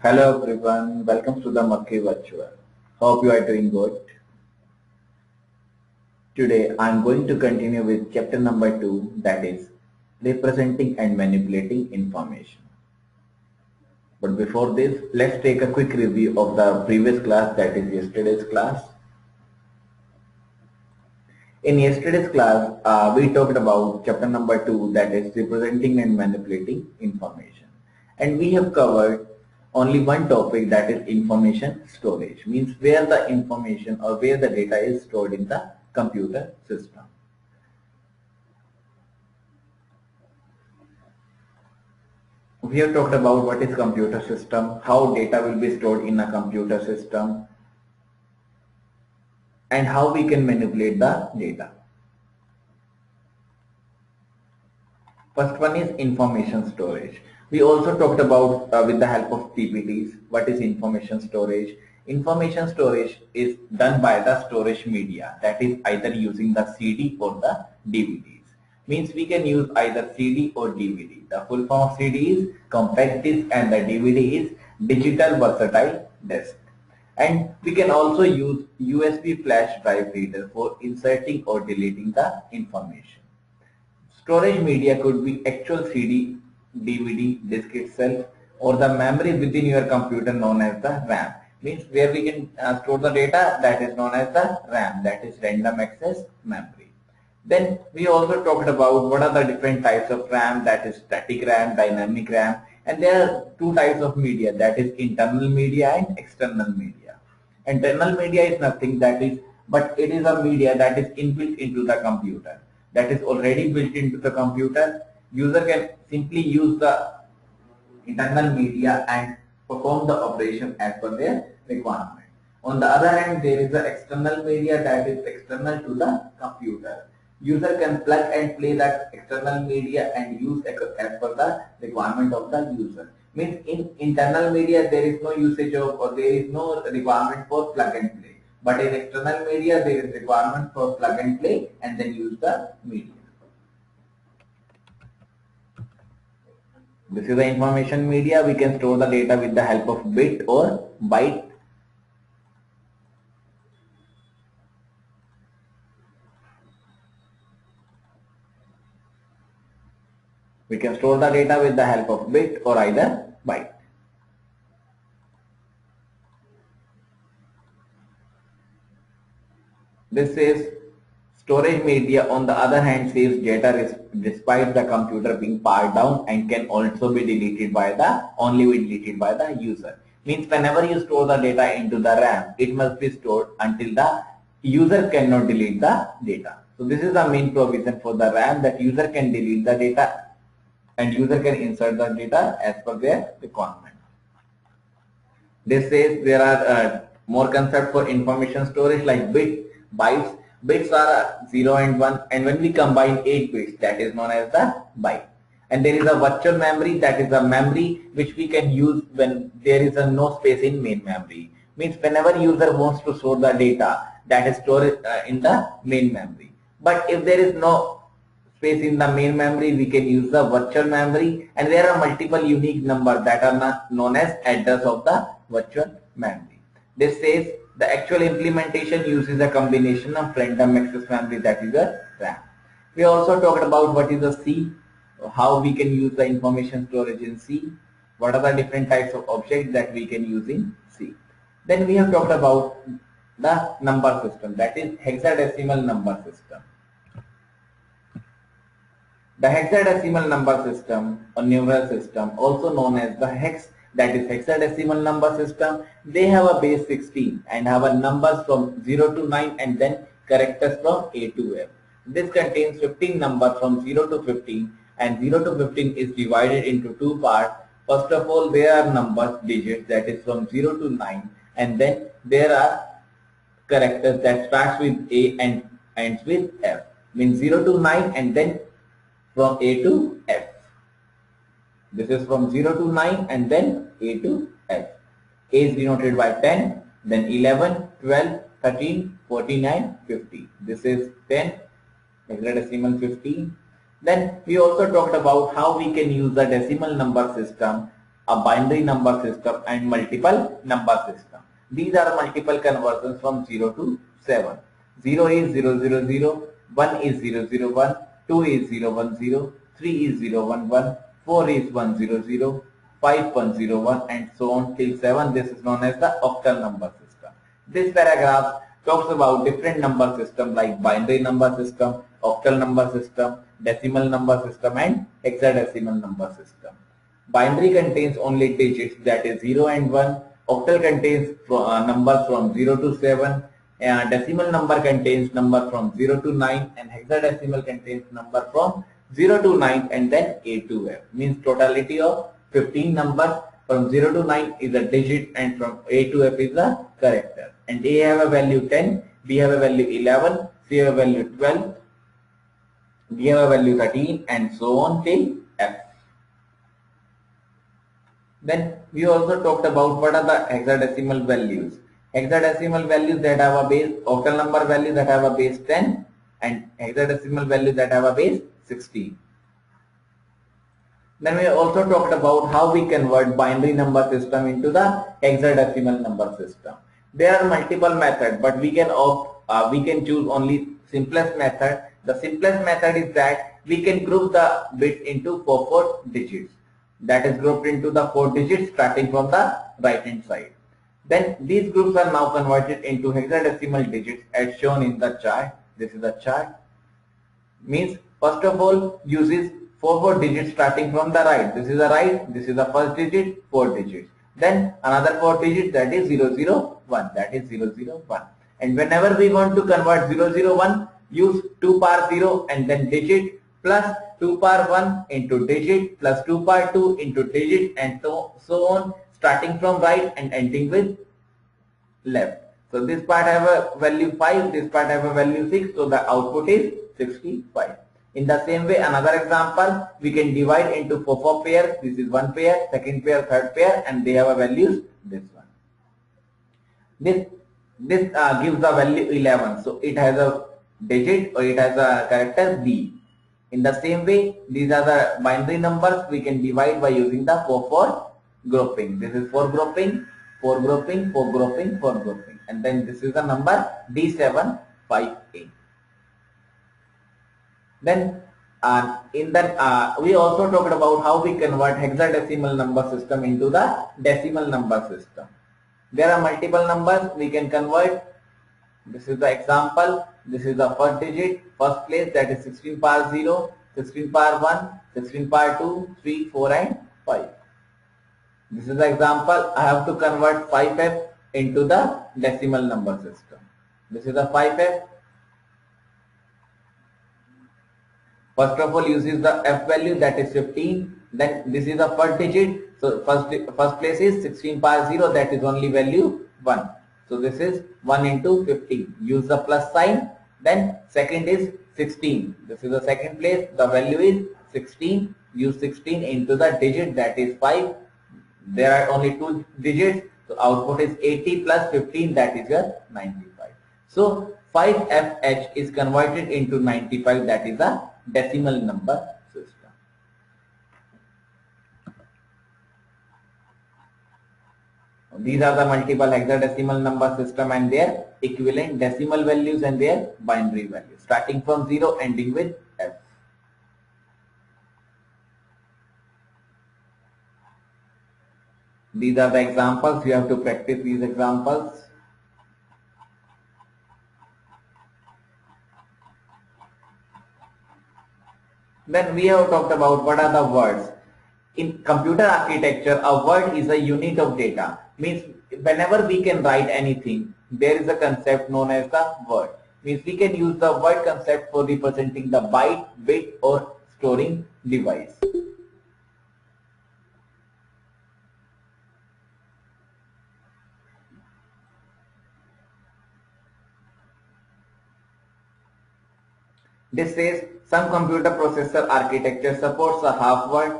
Hello everyone, welcome to the Makki Virtual. Hope you are doing good. Today I am going to continue with chapter number 2, that is representing and manipulating information. But before this, let's take a quick review of the previous class, that is yesterday's class. In yesterday's class, we talked about chapter number 2, that is representing and manipulating information. And we have covered only one topic, that is information storage, means where the information or where the data is stored in the computer system. We have talked about what is computer system, how data will be stored in a computer system, and how we can manipulate the data. First one is information storage. We also talked about with the help of PPTs what is information storage. Information storage is done by the storage media, that is either using the CD or the DVDs. Means we can use either CD or DVD. The full form of CD is compact disc and the DVD is digital versatile disk. And we can also use USB flash drive reader for inserting or deleting the information. Storage media could be actual CD, DVD, disk itself, or the memory within your computer known as the RAM. Means where we can store the data, that is known as the RAM, that is random access memory. Then we also talked about what are the different types of RAM, that is static RAM, dynamic RAM, and there are two types of media, that is internal media and external media. Internal media is nothing but it is a media that is inbuilt into the computer, that is already built into the computer. User can simply use the internal media and perform the operation as per their requirement. On the other hand, there is the external media that is external to the computer. User can plug and play that external media and use as per the requirement of the user. Means in internal media there is no usage of, or there is no requirement for plug and play. But in external media there is requirement for plug and play and then use the media. This is the information media. We can store the data with the help of bit or byte. We can store the data with the help of bit or either byte. This says storage media on the other hand saves data despite the computer being powered down and can also be deleted by the user. Means whenever you store the data into the RAM, it must be stored until the user cannot delete the data. So this is the main provision for the RAM, that user can delete the data and user can insert the data as per their requirement. This says there are more concepts for information storage like bytes. Bits are 0 and 1, and when we combine 8 bits, that is known as the byte. And there is a virtual memory, that is a memory which we can use when there is no space in main memory. Means whenever user wants to store the data, that is stored in the main memory. But if there is no space in the main memory, we can use the virtual memory, and there are multiple unique numbers that are known as address of the virtual memory. This says the actual implementation uses a combination of random access memory, that is a RAM. We also talked about what is a C, how we can use the information storage in C, what are the different types of objects that we can use in C. Then we have talked about the number system, that is hexadecimal number system. The hexadecimal number system or numeral system, also known as the hex, that is hexadecimal number system, they have a base 16 and have a numbers from 0 to 9 and then characters from A to F. This contains 15 numbers from 0 to 15, and 0 to 15 is divided into two parts. First of all, there are numbers digits, that is from 0 to 9, and then there are characters that starts with A and ends with F. Means 0 to 9 and then from A to F. This is from 0 to 9 and then A to F. A is denoted by 10, then 11, 12, 13, 14 and 15. This is 10, hexadecimal 15. Then we also talked about how we can use the decimal number system a binary number system and multiple number system. These are multiple conversions from 0 to 7. 0 is 000, 1 is 001, 2 is 010, 3 is 011, 4 is 100, 5 101, and so on till 7. This is known as the octal number system. This paragraph talks about different number systems like binary number system, octal number system, decimal number system, and hexadecimal number system. Binary contains only digits, that is 0 and 1. Octal contains numbers from 0 to 7. Decimal number contains number from 0 to 9, and hexadecimal contains number from 0 to 9 and then A to F. Means totality of 15 numbers. From 0 to 9 is a digit, and from A to F is a character. And A have a value 10, B have a value 11, C have a value 12, D have a value 13, and so on till F. Then we also talked about what are the hexadecimal values. Hexadecimal values that have a base, octal number values that have a base 10, and hexadecimal values that have a base 16. Then we also talked about how we convert binary number system into the hexadecimal number system. There are multiple methods, but we can choose only simplest method. The simplest method is that we can group the bits into 4 digits. That is grouped into the 4 digits starting from the right hand side. Then these groups are now converted into hexadecimal digits as shown in the chart. This is the chart. Means first of all uses 4 digits starting from the right. This is the right, this is the first digit, 4 digits. Then another 4 digits, that is 001, that is 001. And whenever we want to convert 001, use 2 power 0 and then digit plus 2 power 1 into digit plus 2 power 2 into digit, and so on, starting from right and ending with left. So this part have a value 5, this part have a value 6, so the output is 65. In the same way, another example, we can divide into 4 pairs. This is 1 pair, second pair, third pair, and they have a values this one. This gives the value 11, so it has a digit or it has a character B. In the same way, these are the binary numbers. We can divide by using the 4 grouping. This is 4 grouping, 4 grouping, 4 grouping, 4 grouping, and then this is the number D758. Then we also talked about how we convert hexadecimal number system into the decimal number system. There are multiple numbers we can convert. This is the example. This is the first digit, first place, that is 16 power 0, 16 power 1, 16 power 2, 3, 4 and 5. This is the example. I have to convert 5F into the decimal number system. This is the 5F. First of all uses the F value, that is 15. Then this is the first digit. So first place is 16 power 0, that is only value 1. So this is 1 into 15. Use the plus sign. Then second is 16. This is the second place. The value is 16. Use 16 into the digit, that is 5. There are only 2 digits. So output is 80 plus 15, that is your 95. So 5FH is converted into 95, that is a decimal number system. These are the multiple hexadecimal number system and their equivalent decimal values and their binary values, starting from 0 ending with F. These are the examples. You have to practice these examples. Then we have talked about what are the words. In computer architecture, a word is a unit of data. Means whenever we can write anything, there is a concept known as the word. Means we can use the word concept for representing the byte, bit or storing device. This says some computer processor architecture supports a half word,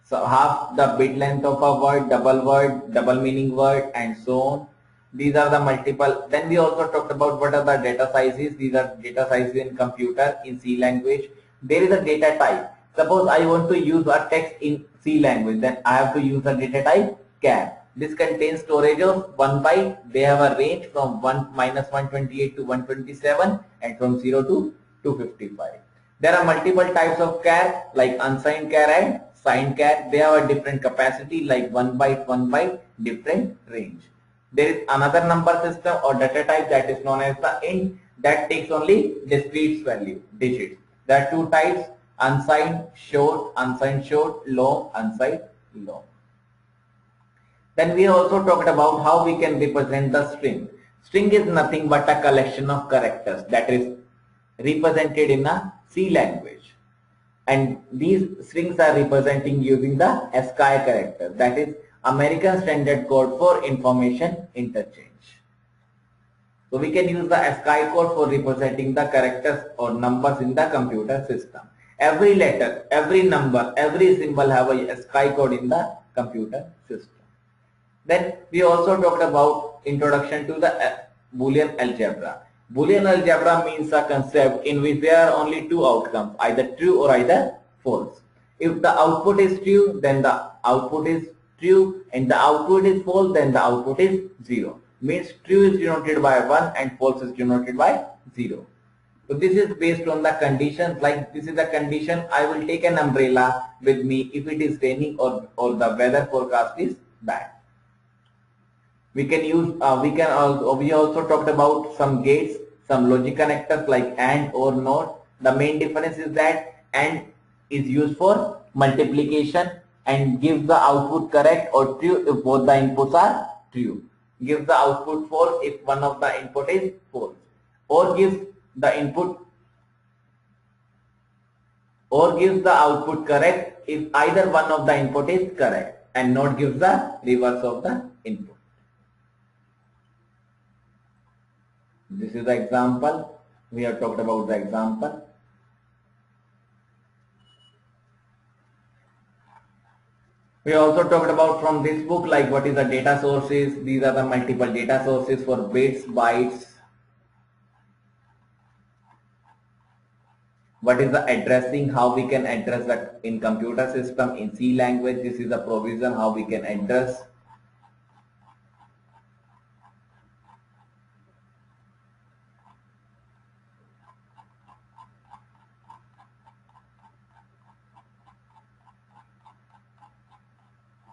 so half the bit length of a word, double meaning word, and so on. These are the multiple. Then we also talked about what are the data sizes. These are data sizes in computer in C language. There is a data type. Suppose I want to use a text in C language, then I have to use a data type char. This contains storage of 1 byte. They have a range from 128 to 127 and from 0 to 255. There are multiple types of char like unsigned char and signed char. They have a different capacity like 1 byte, different range. There is another number system or data type that is known as the int that takes only discrete value, digits. There are two types, unsigned short, long, unsigned long. Then we also talked about how we can represent the string. String is nothing but a collection of characters that is represented in a C language. And these strings are representing using the ASCII character, that is American Standard Code for Information Interchange. So we can use the ASCII code for representing the characters or numbers in the computer system. Every letter, every number, every symbol have a ASCII code in the computer system. Then we also talked about introduction to the Boolean algebra. Boolean algebra means a concept in which there are only two outcomes, either true or either false. If the output is true, then the output is true, and the output is false, then the output is 0. Means true is denoted by 1 and false is denoted by 0. So this is based on the conditions, like this is the condition, I will take an umbrella with me if it is raining or the weather forecast is bad. We can use, we also talked about some gates, some logic connectors like AND or NOT. The main difference is that AND is used for multiplication and gives the output correct or true if both the inputs are true. Gives the output false if one of the input is false. Or gives the input or gives the output correct if either one of the input is correct, and NOT gives the reverse of the input. This is the example. We have talked about the example. We also talked about from this book like what is the data sources. These are the multiple data sources for bits, bytes. What is the addressing, how we can address that in computer system in C language. This is the provision how we can address.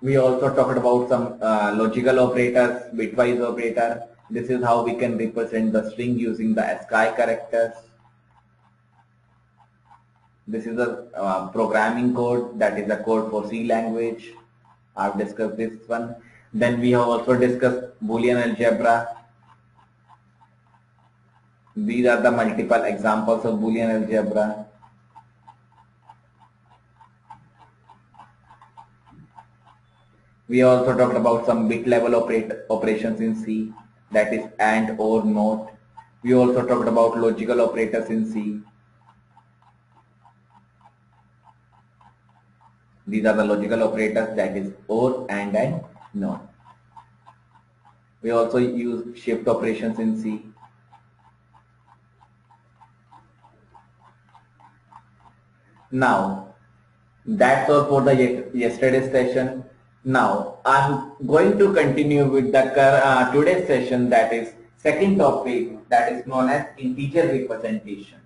We also talked about some logical operators, bitwise operator. This is how we can represent the string using the ASCII characters. This is a programming code, that is the code for C language. I've discussed this one. Then we have also discussed Boolean algebra. These are the multiple examples of Boolean algebra. We also talked about some bit level operations in C, that is AND or NOT. We also talked about logical operators in C. These are the logical operators, that is OR, and NOT. We also use shift operations in C. Now, that's all for the yesterday's session. Now, I'm going to continue with the today's session, that is second topic, that is known as integer representation.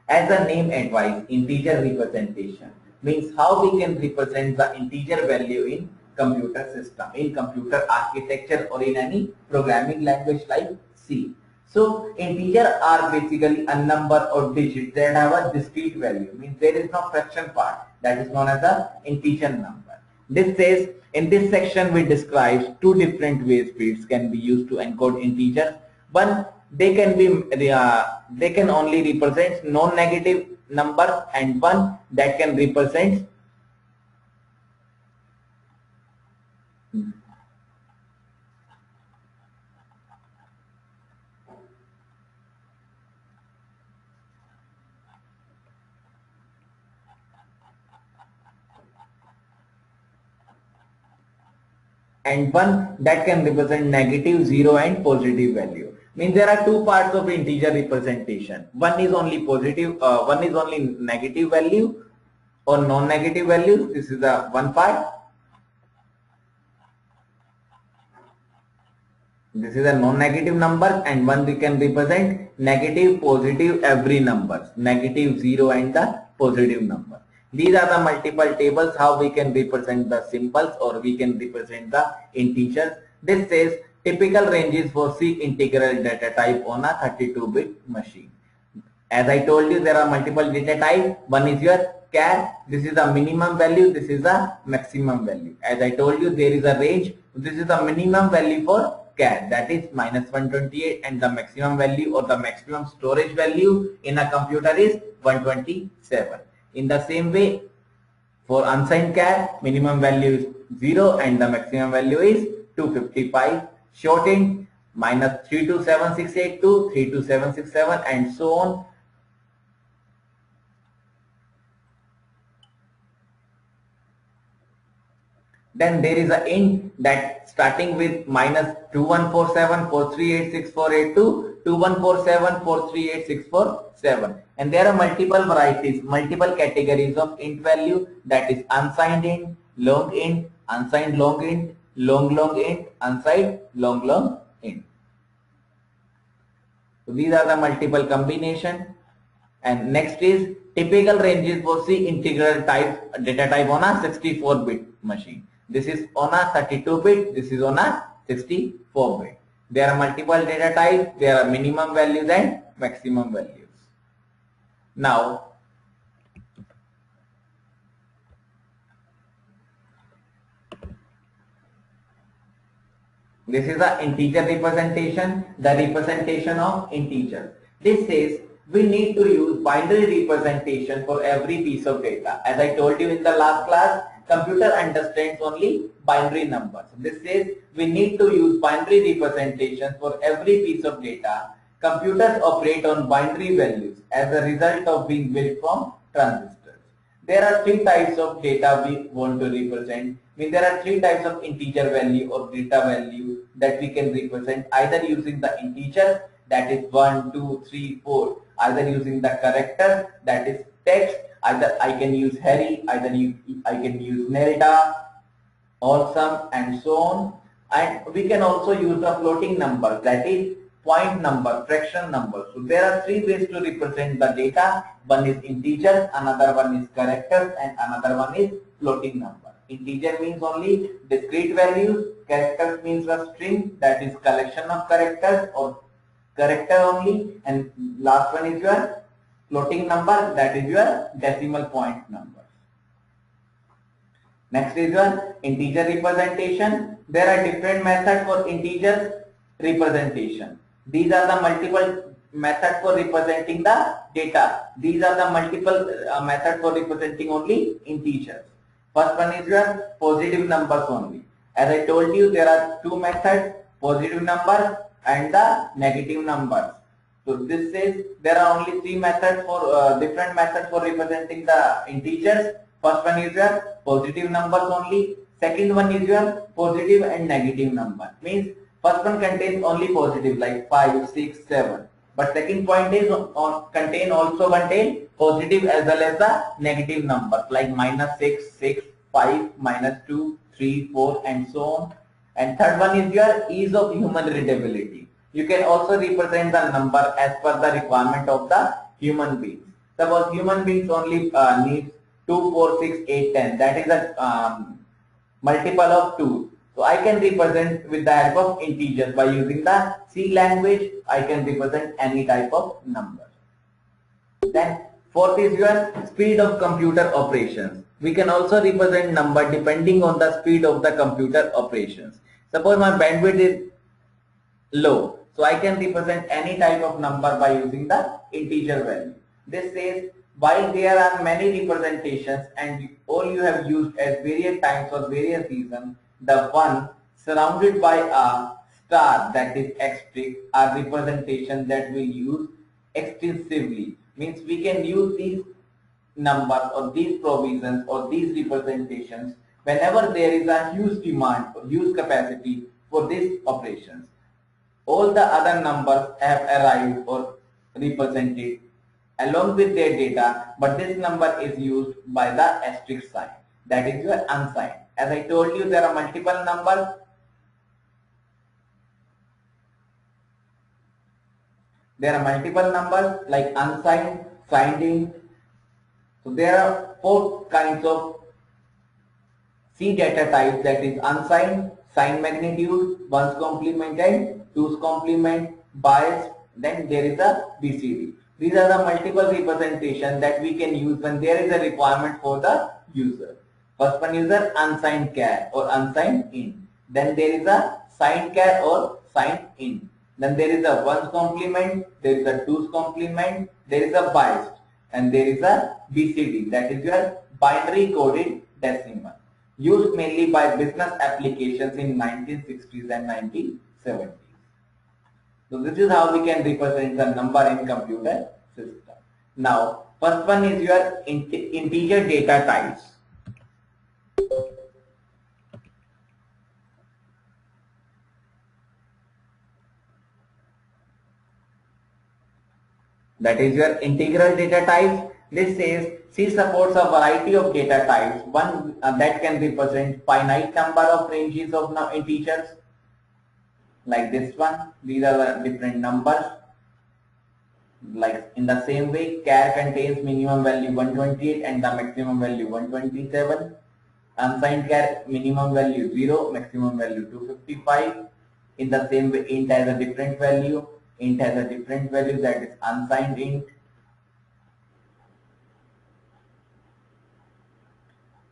As the name advises, integer representation means how we can represent the integer value in computer system, in computer architecture, or in any programming language like C. So integer are basically a number or digit that have a discrete value, means there is no fraction part, that is known as the integer number. This says in this section we describe two different ways bits can be used to encode integers. One, they can only represent non-negative number, and one that can represent negative, 0 and positive value. Means there are two parts of integer representation. One is only positive, one is only negative value, or non-negative values. This is the one part. This is a non-negative number, and one we can represent negative, positive, every numbers, negative, 0 and the positive number. These are the multiple tables how we can represent the symbols or we can represent the integers. This says typical ranges for C integral data type on a 32-bit machine. As I told you, there are multiple data types. One is your char. This is the minimum value. This is the maximum value. As I told you, there is a range. This is the minimum value for char, that is -128, and the maximum value or the maximum storage value in a computer is 127. In the same way, for unsigned char, minimum value is 0 and the maximum value is 255. Shortened -327682, 32767, and so on. Then there is a int that starting with -2147 4386482, 2147 4386447, and there are multiple varieties, multiple categories of int value, that is unsigned int, long int, unsigned long int, long int, unsigned long int. So these are the multiple combination. And next is typical ranges for C integral type data type on a 64-bit machine. This is on a 32-bit, this is on a 64-bit. There are multiple data types, there are minimum values and maximum values. Now, this is the integer representation, the representation of integers. This says we need to use binary representation for every piece of data. As I told you in the last class, computer understands only binary numbers. This says we need to use binary representation for every piece of data. Computers operate on binary values as a result of being built from transistors. There are three types of data we want to represent. There are three types of integer value or data value that we can represent, either using the integers, that is 1, 2, 3, 4, either using the characters, that is text, either I can use Harry, either I can use Nelda, awesome, and so on. And we can also use the floating number, that is point number, fraction number. So there are three ways to represent the data. One is integers, another one is characters, and another one is floating number. Integer means only discrete values, characters means a string, that is collection of characters or character only, and last one is your floating number, that is your decimal point number. Next is your integer representation. There are different methods for integers representation. These are the multiple methods for representing the data. These are the multiple methods for representing only integers. First one is your positive numbers only. As I told you, there are two methods, positive numbers and the negative numbers. So this says there are only three methods for different methods for representing the integers. First one is your positive numbers only. Second one is your positive and negative number. Means first one contains only positive like 5, 6, 7. But second point is also contain positive as well as the negative numbers like -6, 6, 5, -2, 3, 4, and so on. And third one is your ease of human readability. You can also represent the number as per the requirement of the human beings. Suppose human beings only need 2, 4, 6, 8, 10. That is a multiple of 2. So I can represent with the help of integers by using the C language. I can represent any type of number. Then fourth is your speed of computer operations. We can also represent number depending on the speed of the computer operations. Suppose my bandwidth is low, so I can represent any type of number by using the integer value. This says while there are many representations and all you have used at various times for various reasons, the one surrounded by a star, that is asterisk, are representation that we use extensively. Means we can use these numbers or these provisions or these representations whenever there is a huge demand or huge capacity for these operations. All the other numbers have arrived or represented along with their data, but this number is used by the asterisk sign. That is your unsigned. As I told you, there are multiple numbers. There are multiple numbers like unsigned, signed in. So there are four kinds of C data types, that is unsigned, signed magnitude, ones complement and twos complement, biased, then there is a BCD. These are the multiple representation that we can use when there is a requirement for the user. First one is an unsigned char or unsigned in. Then there is a signed char or signed in. Then there is a ones complement, there is a twos complement, there is a biased, and there is a BCD, that is your binary coded decimal, used mainly by business applications in 1960s and 1970s. So this is how we can represent the number in computer system. Now, first one is your integer data types. That is your integral data types. This says C supports a variety of data types. One that can represent finite number of ranges of integers, like this one. These are the different numbers. Like in the same way, char contains minimum value 128 and the maximum value 127. Unsigned char minimum value 0, maximum value 255. In the same way, int has a different value. Int has a different value, that is unsigned int.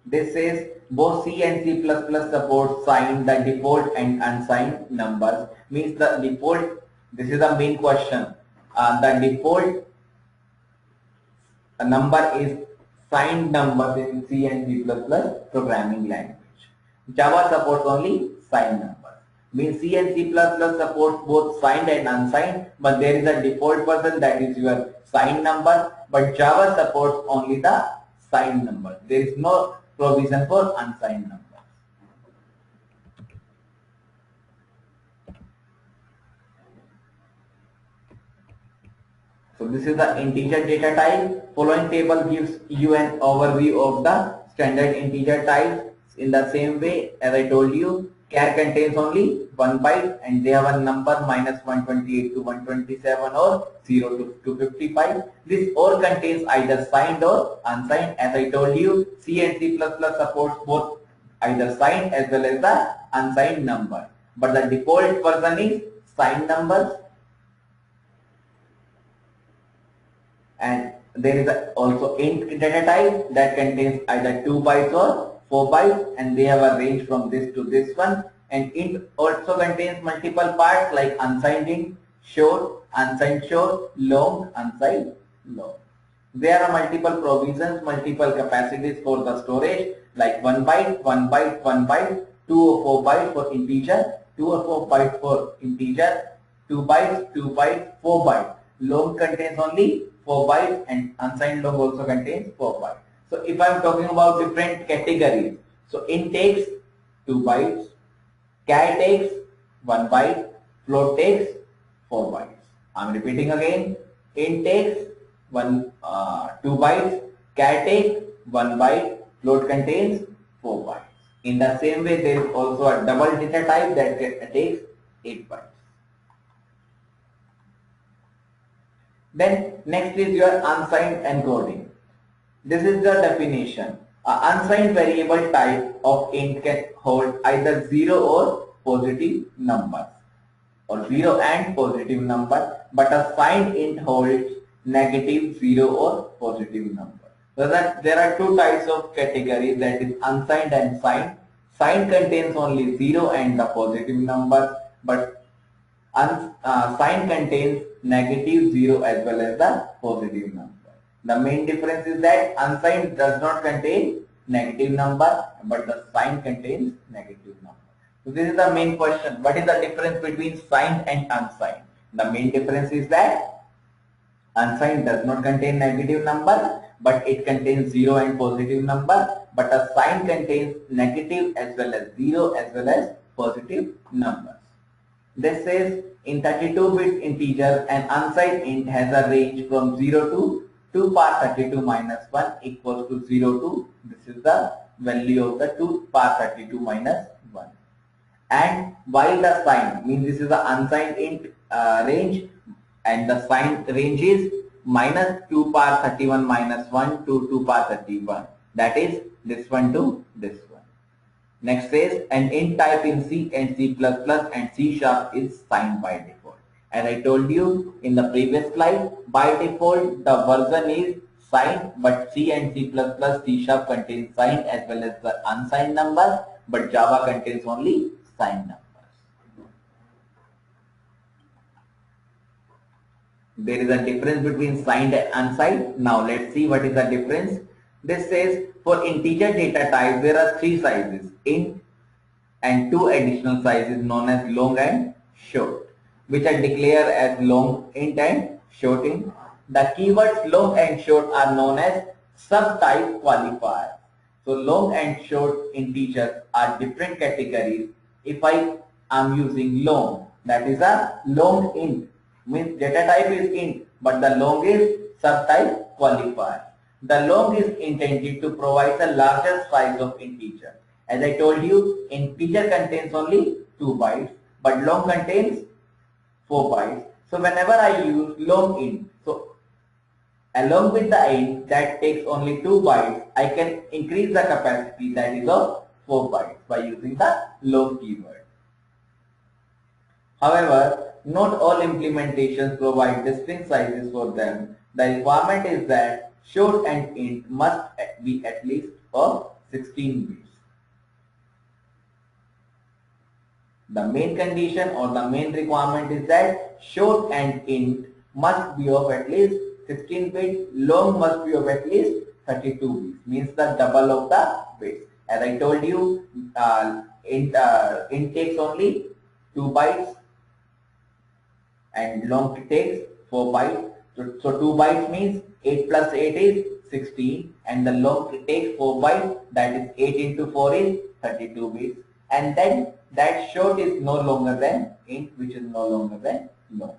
This says both C and C++ support signed, the default and unsigned numbers. Means the default, this is the main question. The default number is signed numbers in C and C++ programming language. Java supports only signed numbers. Means C and C++ supports both signed and unsigned, but there is a default version, that is your signed number, but Java supports only the signed number. There is no provision for unsigned numbers. So this is the integer data type. Following table gives you an overview of the standard integer types. In the same way, as I told you, char contains only 1 byte and they have a number -128 to 127 or 0 to 255. This all contains either signed or unsigned. As I told you, C and C++ supports both either signed as well as the unsigned number. But the default version is signed numbers. And there is also int data type that contains either 2 bytes or 4 bytes, and they have a range from this to this one. And int also contains multiple parts like unsigned int, short, unsigned short, long, unsigned long. There are multiple provisions, multiple capacities for the storage, like 1 byte, 1 byte, 1 byte, 2 or 4 bytes for integer, 2 or 4 bytes for integer, 2 bytes, 2 bytes, 4 bytes. Long contains only 4 bytes and unsigned long also contains 4 bytes. So if I am talking about different categories, so int takes 2 bytes, char takes 1 byte, float takes 4 bytes. I am repeating again, int takes 2 bytes, char takes 1 byte, float contains 4 bytes. In the same way, there is also a double data type that takes 8 bytes. Then next is your unsigned encoding. This is the definition. An unsigned variable type of int can hold either 0 or positive numbers, or 0 and positive number, but a signed int holds negative, 0 or positive number. So that there are two types of categories, that is unsigned and signed. Signed contains only 0 and the positive number, but signed contains negative, 0 as well as the positive number. The main difference is that unsigned does not contain negative number, but the signed contains negative number. So this is the main question. What is the difference between signed and unsigned? The main difference is that unsigned does not contain negative number, but it contains 0 and positive number, but a signed contains negative as well as 0 as well as positive numbers. This says in 32-bit integer, an unsigned int has a range from 0 to 2 power 32 minus 1 equals to 0 to, this is the value of the 2 power 32 minus 1. And while the sign means this is the unsigned int range, and the signed range is minus 2 power 31 minus 1 to 2 power 31, that is this one to this one. Next says an int type in C and C++ and C# is signed by default. As I told you in the previous slide, by default the version is signed, but C and C++ C# contains signed as well as the unsigned numbers, but Java contains only signed numbers. There is a difference between signed and unsigned. Now let's see what is the difference. This says for integer data type there are three sizes, int and two additional sizes known as long and short, which are declared as long int and short int. The keywords long and short are known as subtype qualifiers. So long and short integers are different categories. If I am using long, that is a long int, means data type is int, but the long is subtype qualifier. The long is intended to provide a larger size of integer. As I told you, integer contains only 2 bytes, but long contains 4 bytes. So whenever I use long int, so along with the int that takes only 2 bytes, I can increase the capacity, that is of 4 bytes, by using the long keyword. However, not all implementations provide distinct sizes for them. The requirement is that short and int must be at least of 16 bits. The main condition or the main requirement is that short and int must be of at least 16 bits, long must be of at least 32 bits, means the double of the bits. As I told you, int takes only 2 bytes and long takes 4 bytes. So 2 bytes means 8 plus 8 is 16, and the long takes 4 bytes, that is 8 into 4 is 32 bits. And then that short is no longer than int, which is no longer than long.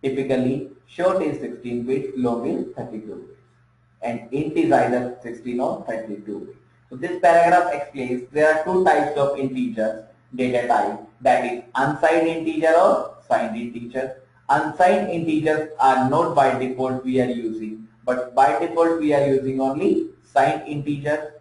Typically, short is 16 bits, long is 32 bits, and int is either 16 or 32 bits. So this paragraph explains there are two types of integers data type, that is unsigned integer or signed integer. Unsigned integers are not by default we are using, but by default we are using only signed integers.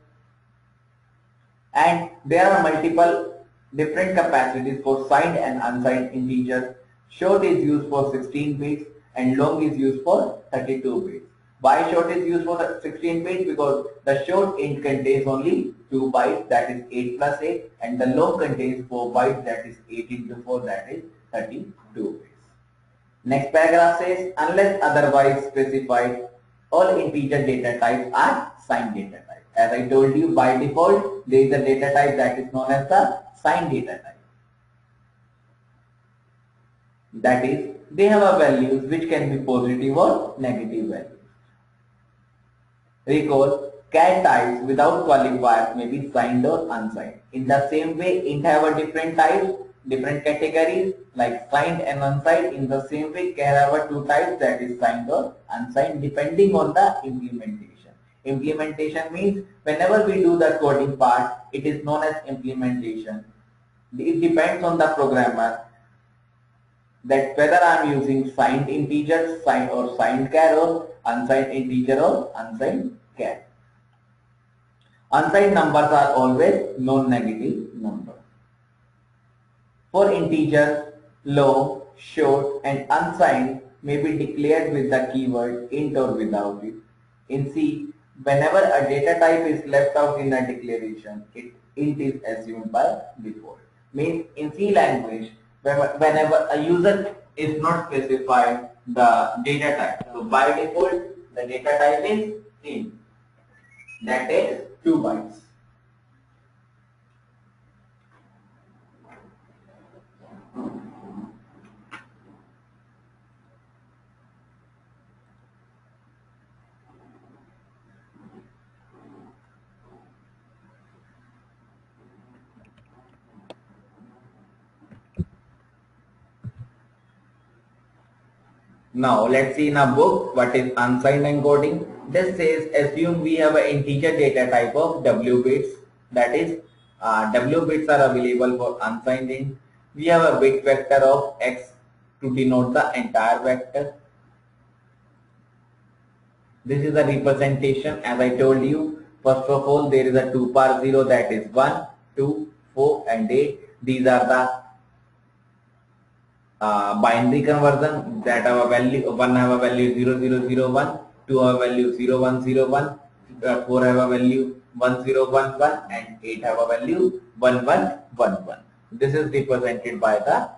And there are multiple different capacities for signed and unsigned integers. Short is used for 16 bits and long is used for 32 bits. Why short is used for 16 bits? Because the short int contains only 2 bytes, that is 8 plus 8, and the long contains 4 bytes, that is 8 into 4, that is 32 bits. Next paragraph says, unless otherwise specified, all integer data types are signed data type. As I told you, by default, there is a data type that is known as the signed data type. That is, they have a values which can be positive or negative values. Recall, char types without qualifiers may be signed or unsigned. In the same way, int have a different types, different categories like signed and unsigned. In the same way, char have a two types, that is signed or unsigned, depending on the implementation. Implementation means whenever we do the coding part, it is known as implementation. It depends on the programmer that whether I am using signed integers, signed or signed char, or unsigned integer or unsigned char. Unsigned numbers are always non-negative numbers. For integers, long, short and unsigned may be declared with the keyword int or without it. In C, whenever a data type is left out in a declaration, int is assumed by default. Means in C language, whenever a user is not specified the data type, so by default the data type is int, that is 2 bytes. Now let's see in a book what is unsigned encoding. This says assume we have an integer data type of W bits, that is W bits are available for unsigned int. We have a bit vector of X to denote the entire vector. This is a representation as I told you. First of all, there is a 2 power 0, that is 1, 2, 4 and 8. These are the binary conversion that have a value, one have a value 0001, two have a value 0101, 4 have a value 1011 and 8 have a value 1111. This is represented by the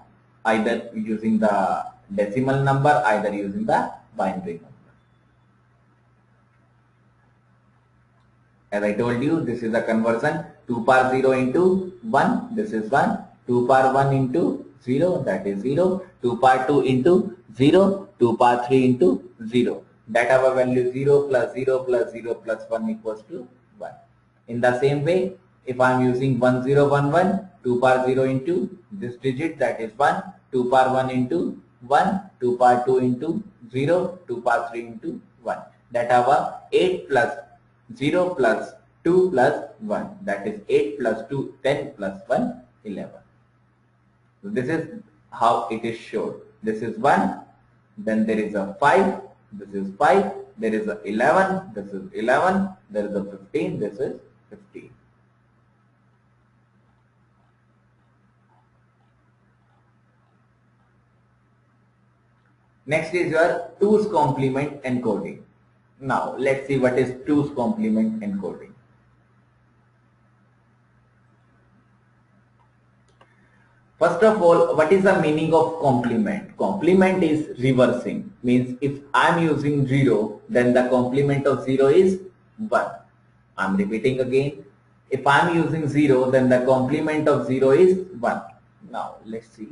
either using the decimal number, either using the binary number. As I told you, this is a conversion 2 power 0 into 1, this is 1, 2 power 1 into 0, that is 0, 2 power 2 into 0, 2 power 3 into 0. That have a value 0 plus 0 plus 0 plus 1 equals to 1. In the same way, if I am using 1011, 2 power 0 into this digit, that is 1, 2 power 1 into 1, 2 power 2 into 0, 2 power 3 into 1. That have a 8 plus 0 plus 2 plus 1, that is 8 plus 2, 10 plus 1, 11. So this is how it is shown. This is 1, then there is a 5, this is 5, there is a 11, this is 11, there is a 15, this is 15. Next is your 2's complement encoding. Now let's see what is 2's complement encoding. First of all, what is the meaning of complement? Complement is reversing, means if I am using 0, then the complement of 0 is 1. I am repeating again. If I am using 0, then the complement of 0 is 1. Now let's see.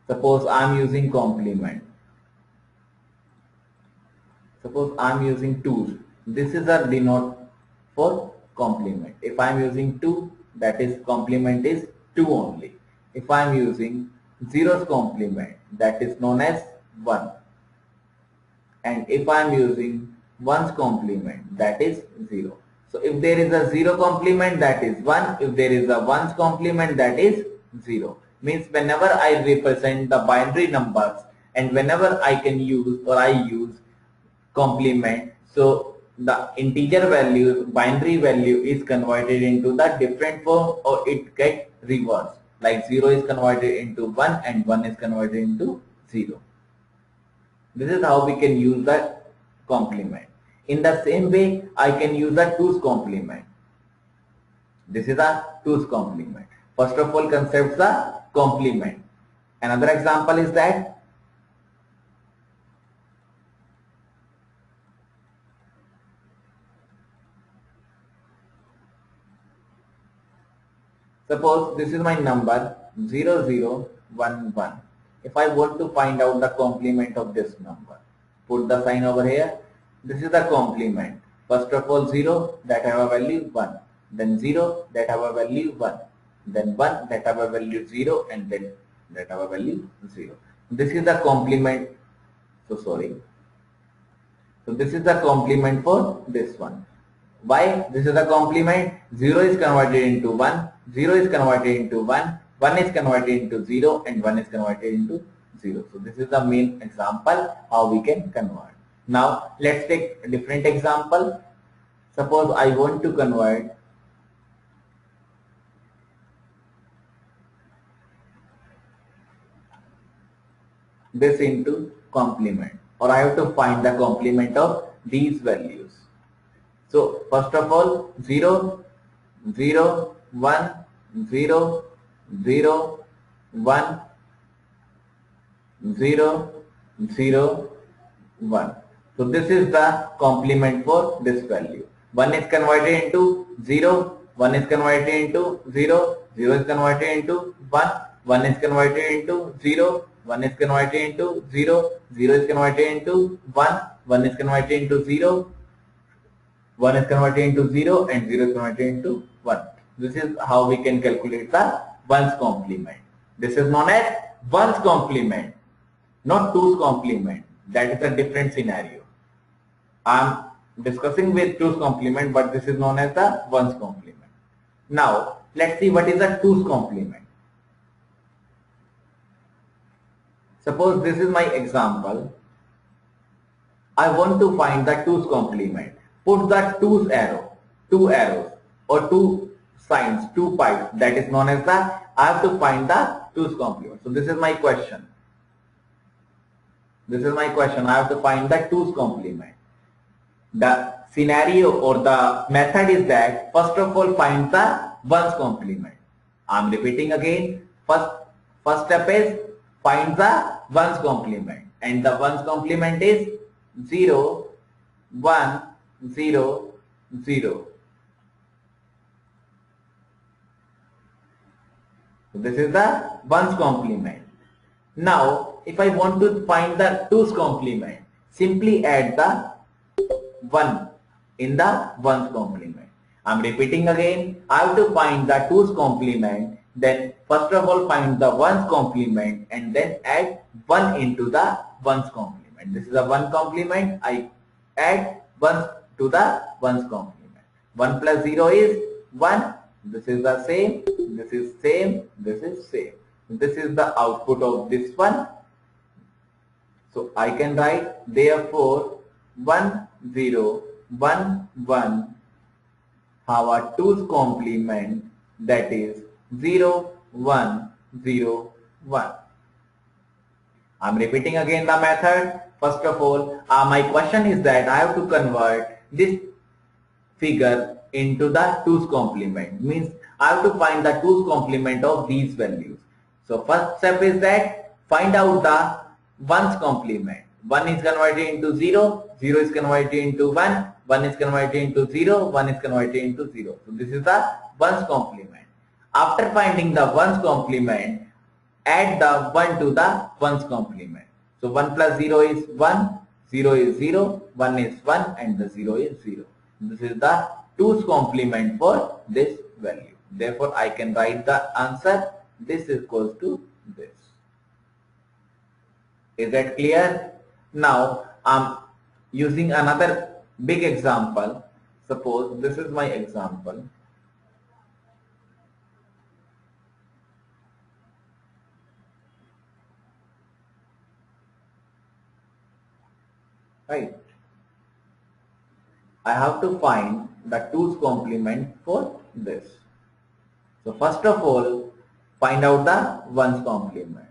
Suppose I am using complement. Suppose I am using 2's. This is a denote for complement. If I am using 2, that is complement is 2 only. If I am using 0's complement, that is known as 1. And if I am using 1's complement, that is 0. So if there is a 0 complement, that is 1. If there is a 1's complement, that is 0. Means whenever I represent the binary numbers and whenever I can use or I use complement, so the integer value, binary value is converted into the different form or it gets reversed. Like 0 is converted into 1 and 1 is converted into 0. This is how we can use the complement. In the same way, I can use the 2's complement. This is a 2's complement. First of all, concepts the complement. Another example is that suppose this is my number 0011. If I want to find out the complement of this number, put the sign over here. This is the complement. First of all 0 that have a value 1, then 0 that have a value 1, then 1 that have a value 0 and then that have a value 0. This is the complement. So this is the complement for this one. Why this is the complement? 0 is converted into 1, 0 is converted into 1, 1 is converted into 0 and 1 is converted into 0. So this is the main example how we can convert. Now let's take a different example. Suppose I want to convert this into complement, or I have to find the complement of these values. So first of all 0, 0, 1, 0, 0, 1, 0, 0, 1. So this is the complement for this value. 1 is converted into 0, 1 is converted into 0, 0 is converted into 1, 1 is converted into 0, 1 is converted into 0, 0 is converted into 1, 1 is converted into 0, 1 is converted into 0 and 0 is converted into 1. This is how we can calculate the one's complement. This is known as one's complement, not two's complement. That is a different scenario. I am discussing with two's complement, but this is known as the one's complement. Now, let's see what is a two's complement. Suppose this is my example. I want to find the two's complement. Put the two's arrow, two arrows or two signs, two pipes, that is known as the, I have to find the two's complement. So this is my question. This is my question. I have to find the two's complement. The scenario or the method is that first of all find the one's complement. I am repeating again. First step is find the one's complement, and the one's complement is 0, 1, 0, 0. So this is the one's complement. Now, if I want to find the two's complement, simply add the 1 in the one's complement. I am repeating again. I have to find the two's complement. Then first of all find the one's complement and then add 1 into the one's complement. This is a 1 complement. I add 1 to the one's complement. 1 plus 0 is 1. This is the same. This is same. This is same. This is the output of this one. So I can write therefore 1, 0, 1, 1 have a two's complement, that is 0, 1, 0, 1. I am repeating again the method. First of all, my question is that I have to convert this figure into the two's complement. Means I have to find the two's complement of these values. So first step is that find out the one's complement. 1 is converted into 0, 0 is converted into 1, 1 is converted into 0, 1 is converted into 0. So this is the one's complement. After finding the one's complement, add the 1 to the one's complement. So 1 plus 0 is 1, 0 is 0, 1 is 1 and the 0 is 0. This is the two's complement for this value. Therefore, I can write the answer. This is equals to this. Is that clear? Now, I'm using another big example. Suppose this is my example. Right. I have to find the two's complement for this. So first of all, find out the one's complement.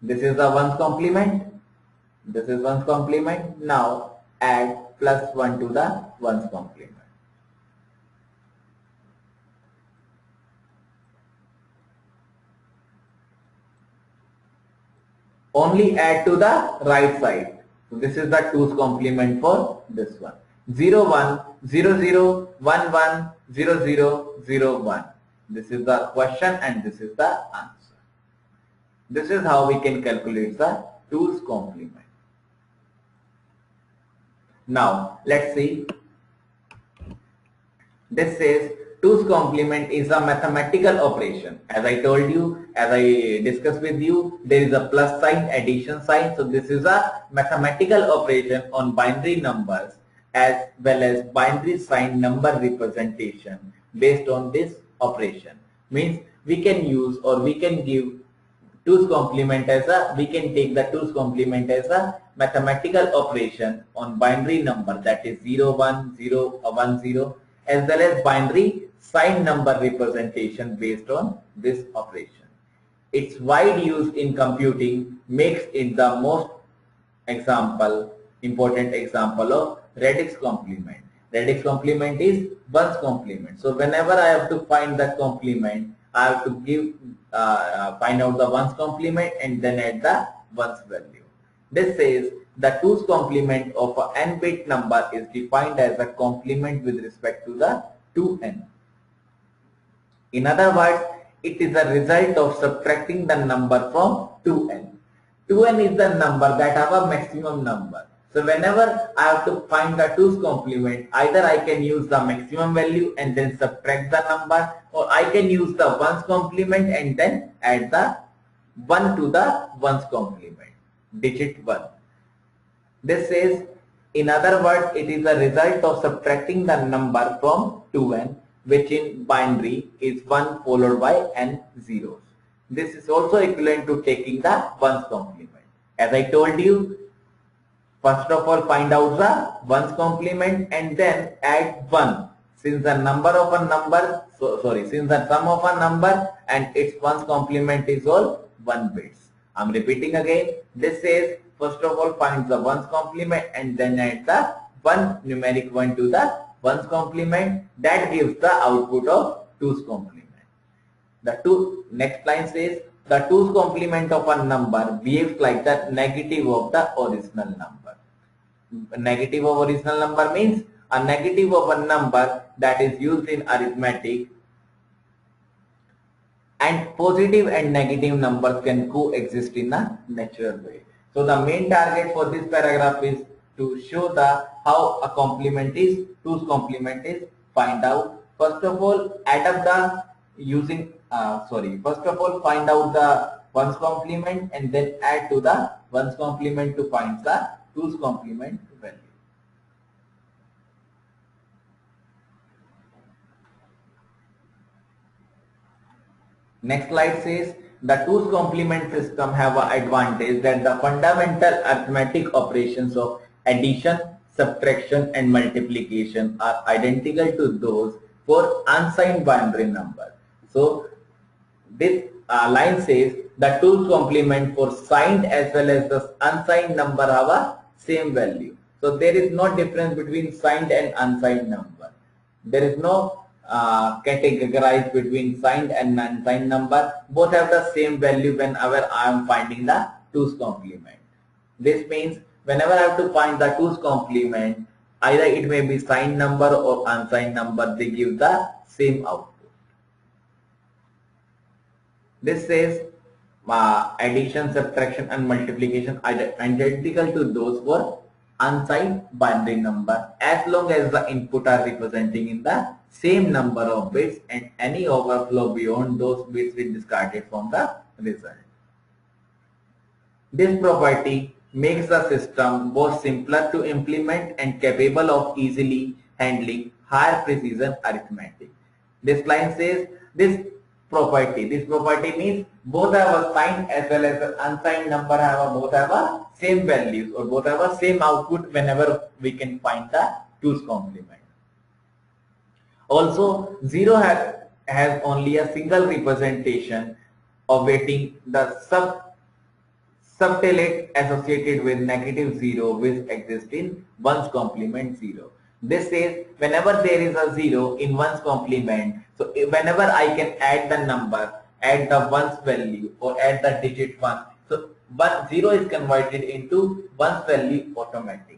This is the one's complement. This is one's complement. Now add plus 1 to the one's complement. Only add to the right side. So this is the two's complement for this one. 0, 1, 0, 0, 1, 1, 0, 0, 0, 1. This is the question and this is the answer. This is how we can calculate the two's complement. Now let's see. This says two's complement is a mathematical operation. As I told you, as I discussed with you, there is a plus sign, addition sign. So this is a mathematical operation on binary numbers as well as binary sign number representation based on this operation. Means we can use or we can give two's complement as a, we can take the two's complement as a mathematical operation on binary number, that is 0, 1, 0, 1, 0, as well as binary sign number representation based on this operation. Its wide use in computing makes it the most important example of radix complement. Radix complement is one's complement. So whenever I have to find the complement, I have to give find out the one's complement and then add the one's value. This says the two's complement of a n-bit number is defined as a complement with respect to the 2n. In other words, it is a result of subtracting the number from 2n. 2n is the number that have a maximum number. So whenever I have to find the 2's complement, either I can use the maximum value and then subtract the number, or I can use the 1's complement and then add the 1 to the 1's complement, digit 1. This says, in other words, it is a result of subtracting the number from 2n, which in binary is 1 followed by n zeros. This is also equivalent to taking the 1's complement. As I told you, first of all find out the 1's complement and then add 1. Since the number of a number, since the sum of a number and its 1's complement is all 1 bits. I'm repeating again. This says, first of all find the 1's complement and then add the 1 numeric 1 to the 1's complement. That gives the output of 2's complement. The next line says, the 2's complement of a number behaves like the negative of the original number. Negative of original number means a negative of a number that is used in arithmetic, and positive and negative numbers can coexist in a natural way. So the main target for this paragraph is to show the how a complement is, 2's complement is find out. First of all, add up the using first of all find out the 1's complement and then add to the 1's complement to find the 2's complement value. Next slide says, the 2's complement system have an advantage that the fundamental arithmetic operations of addition, subtraction and multiplication are identical to those for unsigned binary number. So this line says the 2's complement for signed as well as the unsigned number have a same value. So there is no difference between signed and unsigned number. There is no categorized between signed and unsigned number. Both have the same value whenever I am finding the 2's complement. This means whenever I have to find the 2's complement, either it may be signed number or unsigned number, they give the same output. This says addition, subtraction and multiplication are identical to those for unsigned binary number as long as the input are representing in the same number of bits and any overflow beyond those bits is discarded from the result. This property makes the system both simpler to implement and capable of easily handling higher precision arithmetic. This line says this property means both have a signed as well as an unsigned number both have a same values or both have a same output whenever we can find the 2's complement. Also, 0 has only a single representation awaiting the subtelate associated with negative 0 which exists in 1's complement 0. This says whenever there is a 0 in 1's complement, so whenever I can add the number, add the 1's value or add the digit 1, so 0 is converted into 1's value automatically.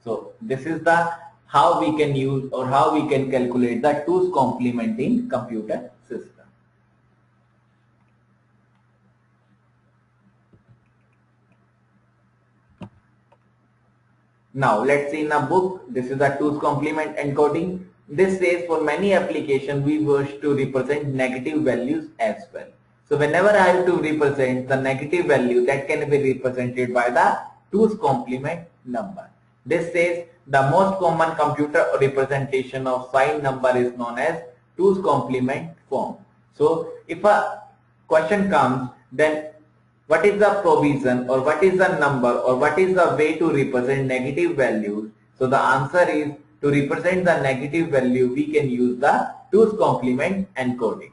So this is the how we can use or how we can calculate the 2's complement in computer system. Now let's see in a book. This is the 2's complement encoding. This says for many applications we wish to represent negative values as well. So whenever I have to represent the negative value, that can be represented by the 2's complement number. This says the most common computer representation of signed number is known as 2's complement form. So if a question comes, then what is the provision or what is the number or what is the way to represent negative values? So the answer is to represent the negative value we can use the 2's complement encoding.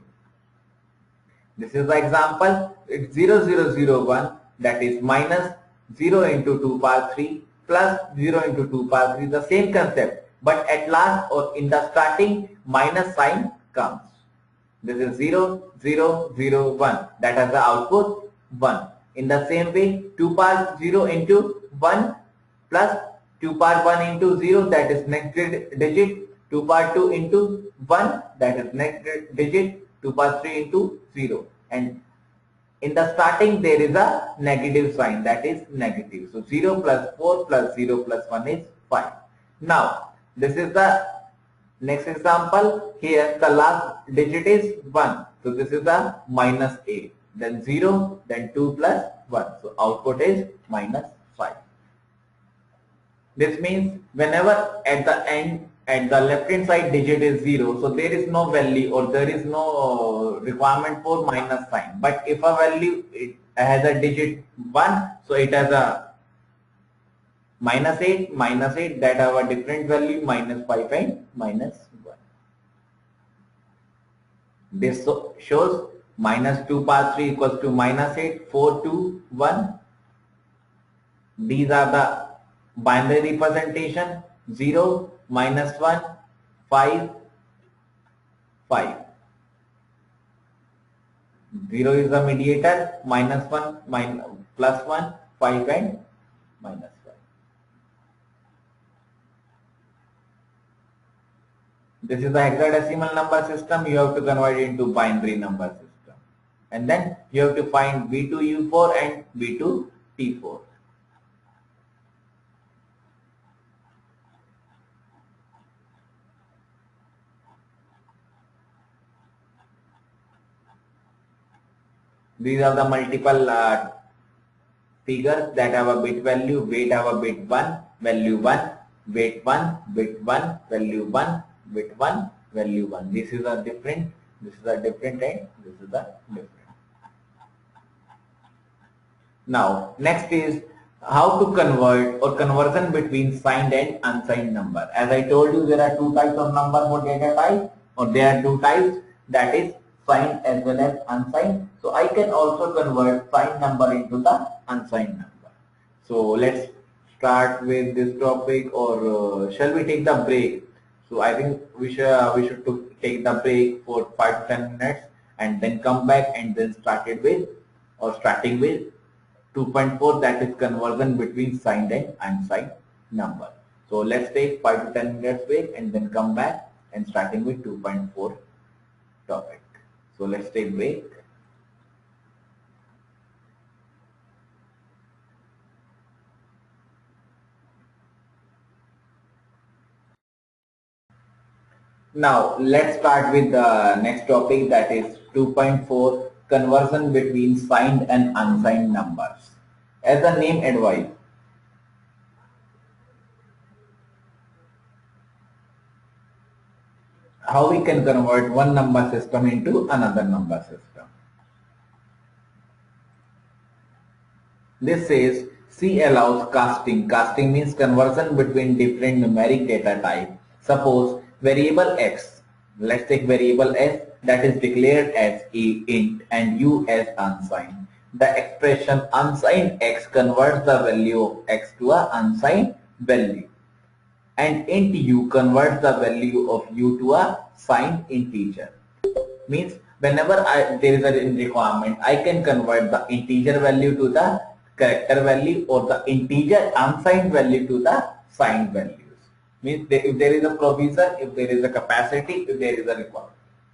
This is the example. It's 0001, that is minus 0 into 2 power 3 plus 0 into 2 power 3, the same concept, but at last or in the starting minus sign comes. This is 0, 0, 0, 1, that has the output 1. In the same way, 2 power 0 into 1 plus 2 power 1 into 0, that is next digit, 2 power 2 into 1, that is next digit, 2 power 3 into 0. And In the starting there is a negative sign, that is negative. So 0 plus 4 plus 0 plus 1 is 5. Now this is the next example. Here the last digit is 1. So this is the minus 8. Then 0, then 2 plus 1. So output is minus 5. This means whenever at the end, at the left hand side digit is 0, so there is no value or there is no requirement for minus sign. But if a value it has a digit 1, so it has a minus 8, that have a different value, minus 5 and minus 1. This shows minus 2 power 3 equals to minus 8, 4, 2, 1. These are the binary representation. 0, minus 1, 5, 5. 0 is the mediator, minus 1, plus 1, 5 and minus 5. This is the hexadecimal number system. You have to convert it into binary number system. And then you have to find B2U4 and B2T4. These are the multiple figures that have a bit value. Weight have a bit 1, value 1, weight 1, bit 1, value 1, bit 1, value 1. This is a different, this is a different, and this is a different. Now next is how to convert or conversion between signed and unsigned number. As I told you, there are two types of number for data type, or there are two types, that is signed as well as unsigned. So I can also convert signed number into the unsigned number. So let's start with this topic, or shall we take the break? So I think we should take the break for 5 to 10 minutes and then come back and then starting with 2.4, that is conversion between signed and unsigned number. So let's take 5 to 10 minutes break and then come back and starting with 2.4 topic. So let's take break. Now let's start with the next topic, that is 2.4, conversion between signed and unsigned numbers. As the name advises, how we can convert one number system into another number system. This says C allows casting. Casting means conversion between different numeric data type. Suppose variable x, let's take variable s, that is declared as int and u as unsigned. The expression unsigned x converts the value of x to a unsigned value, and int u converts the value of u to a signed integer. Means whenever there is a requirement, I can convert the integer value to the character value, or the integer unsigned value to the signed values. Means if there is a provision, if there is a capacity, if there is a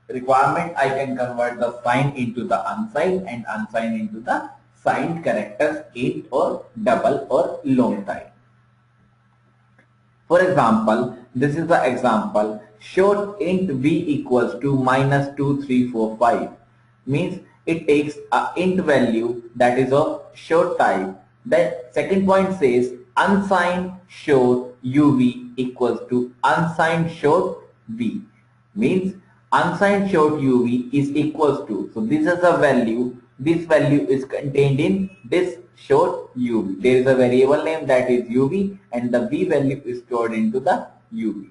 requirement, I can convert the signed into the unsigned and unsigned into the signed characters, int or double or long type. For example, this is the example, short int v equals to minus 2345. Means it takes a int value that is of short type. The second point says unsigned short uv equals to unsigned short v. Means unsigned short uv is equals to, so this is a value, this value is contained in this short uv. There is a variable name that is uv and the v value is stored into the uv.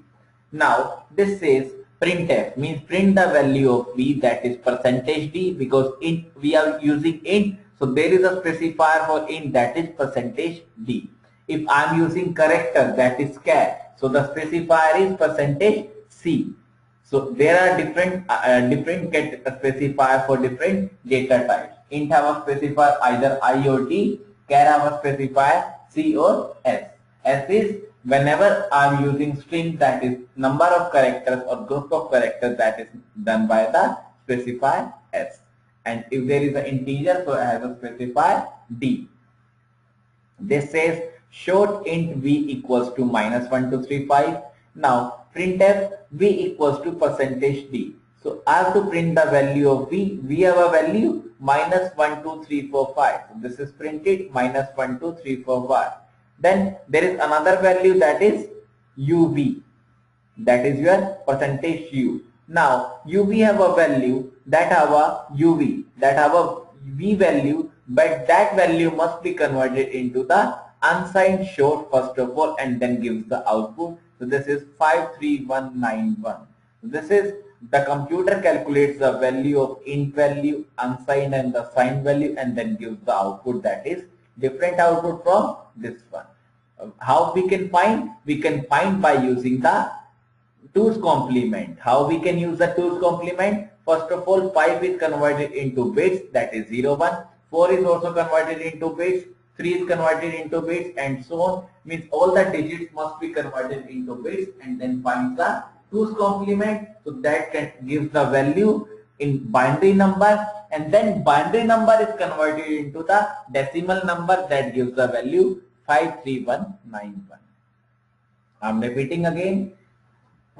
Now this says printf, means print the value of v, that is percentage d, because int we are using int, so there is a specifier for int, that is percentage d. If I am using character, that is char, so the specifier is percentage c. So there are different specifier for different data types. Int have a specifier either I or D, char have a specifier C or S. S is whenever I am using string, that is number of characters or group of characters, that is done by the specifier S. And if there is an integer, so I have to specify d. This says short int v equals to -1235. Now printf v equals to %d. So I have to print the value of v. We have a value -12345. So this is printed -12345. Then there is another value, that is uv. That is your %u. Now uv have a value that have a uv, that have a v value, but that value must be converted into the unsigned short first of all, and then gives the output. So this is 53191. This is the computer calculates the value of int value, unsigned and the signed value, and then gives the output, that is different output from this one. How we can find? We can find by using the 2's complement. How we can use the 2's complement? First of all, 5 is converted into bits, that is 0, 1. 4 is also converted into bits. 3 is converted into bits, and so on. Means all the digits must be converted into bits, and then find the 2's complement. So that can give the value in binary number, and then binary number is converted into the decimal number, that gives the value 53191. I'm repeating again.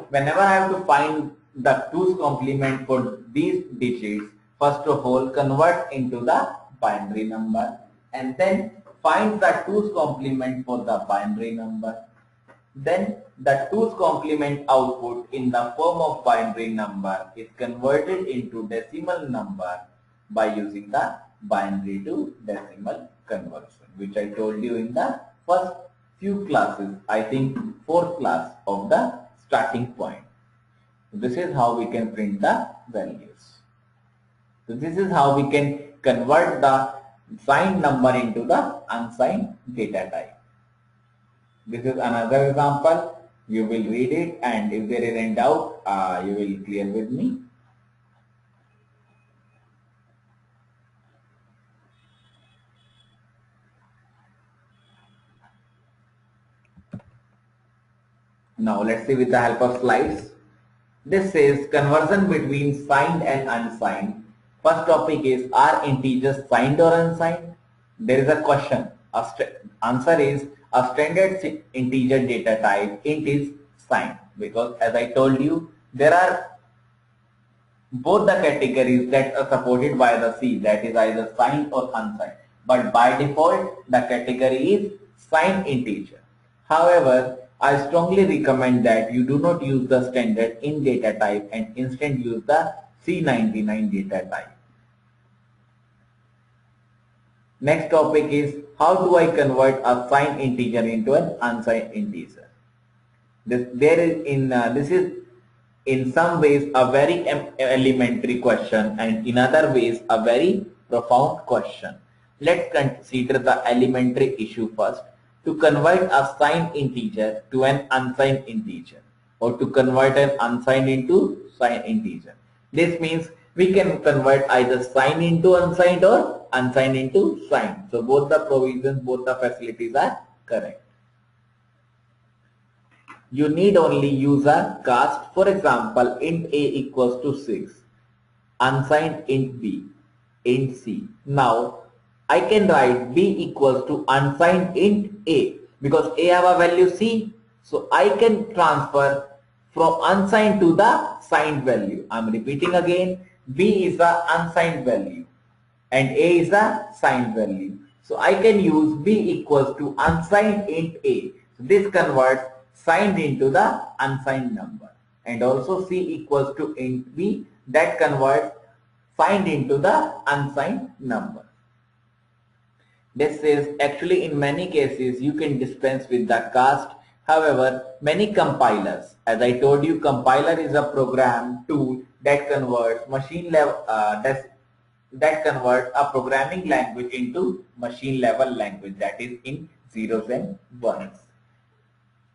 Whenever I have to find the 2's complement for these digits, first of all convert into the binary number, and then find the 2's complement for the binary number. Then the 2's complement output in the form of binary number is converted into decimal number by using the binary to decimal conversion, which I told you in the first few classes, I think fourth class of the starting point. This is how we can print the values. So this is how we can convert the signed number into the unsigned data type. This is another example. You will read it, and if there is any doubt, you will clear with me. Now let's see with the help of slides. This says conversion between signed and unsigned. First topic is, are integers signed or unsigned? There is a question. Answer is a standard integer data type int is signed, because as I told you, there are both the categories that are supported by the C, that is either signed or unsigned. But by default, the category is signed integer. However, I strongly recommend that you do not use the standard int data type and instead use the C99 data type. Next topic is, how do I convert a signed integer into an unsigned integer? This is in some ways a very elementary question, and in other ways a very profound question. Let's consider the elementary issue first. To convert a signed integer to an unsigned integer, or to convert an unsigned into signed integer. This means we can convert either signed into unsigned or unsigned into signed. So both the provisions, both the facilities are correct. You need only use a cast. For example, int a equals to 6, unsigned int b, int c. Now I can write b equals to unsigned int a, because a have a value c, so I can transfer from unsigned to the signed value. I am repeating again, b is the unsigned value and a is the signed value. So I can use b equals to unsigned int a. So this converts signed into the unsigned number, and also c equals to int b, that converts signed into the unsigned number. This is actually in many cases you can dispense with the cast. However, many compilers, as I told you, compiler is a program tool that converts machine level that converts a programming language into machine level language, that is in zeros and ones.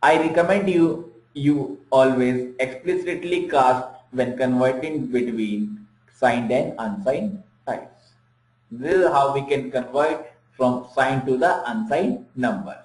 I recommend you always explicitly cast when converting between signed and unsigned types. This is how we can convert from signed to the unsigned numbers.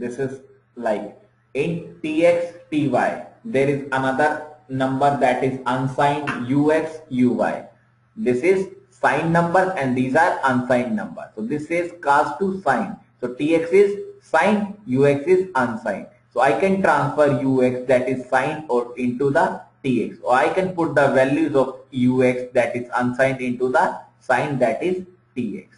This is like in tx ty, there is another number that is unsigned ux uy. This is signed number and these are unsigned numbers. So this is cast to sign. So tx is signed, ux is unsigned. So I can transfer ux that is signed or into the tx, or I can put the values of ux that is unsigned into the signed that is tx.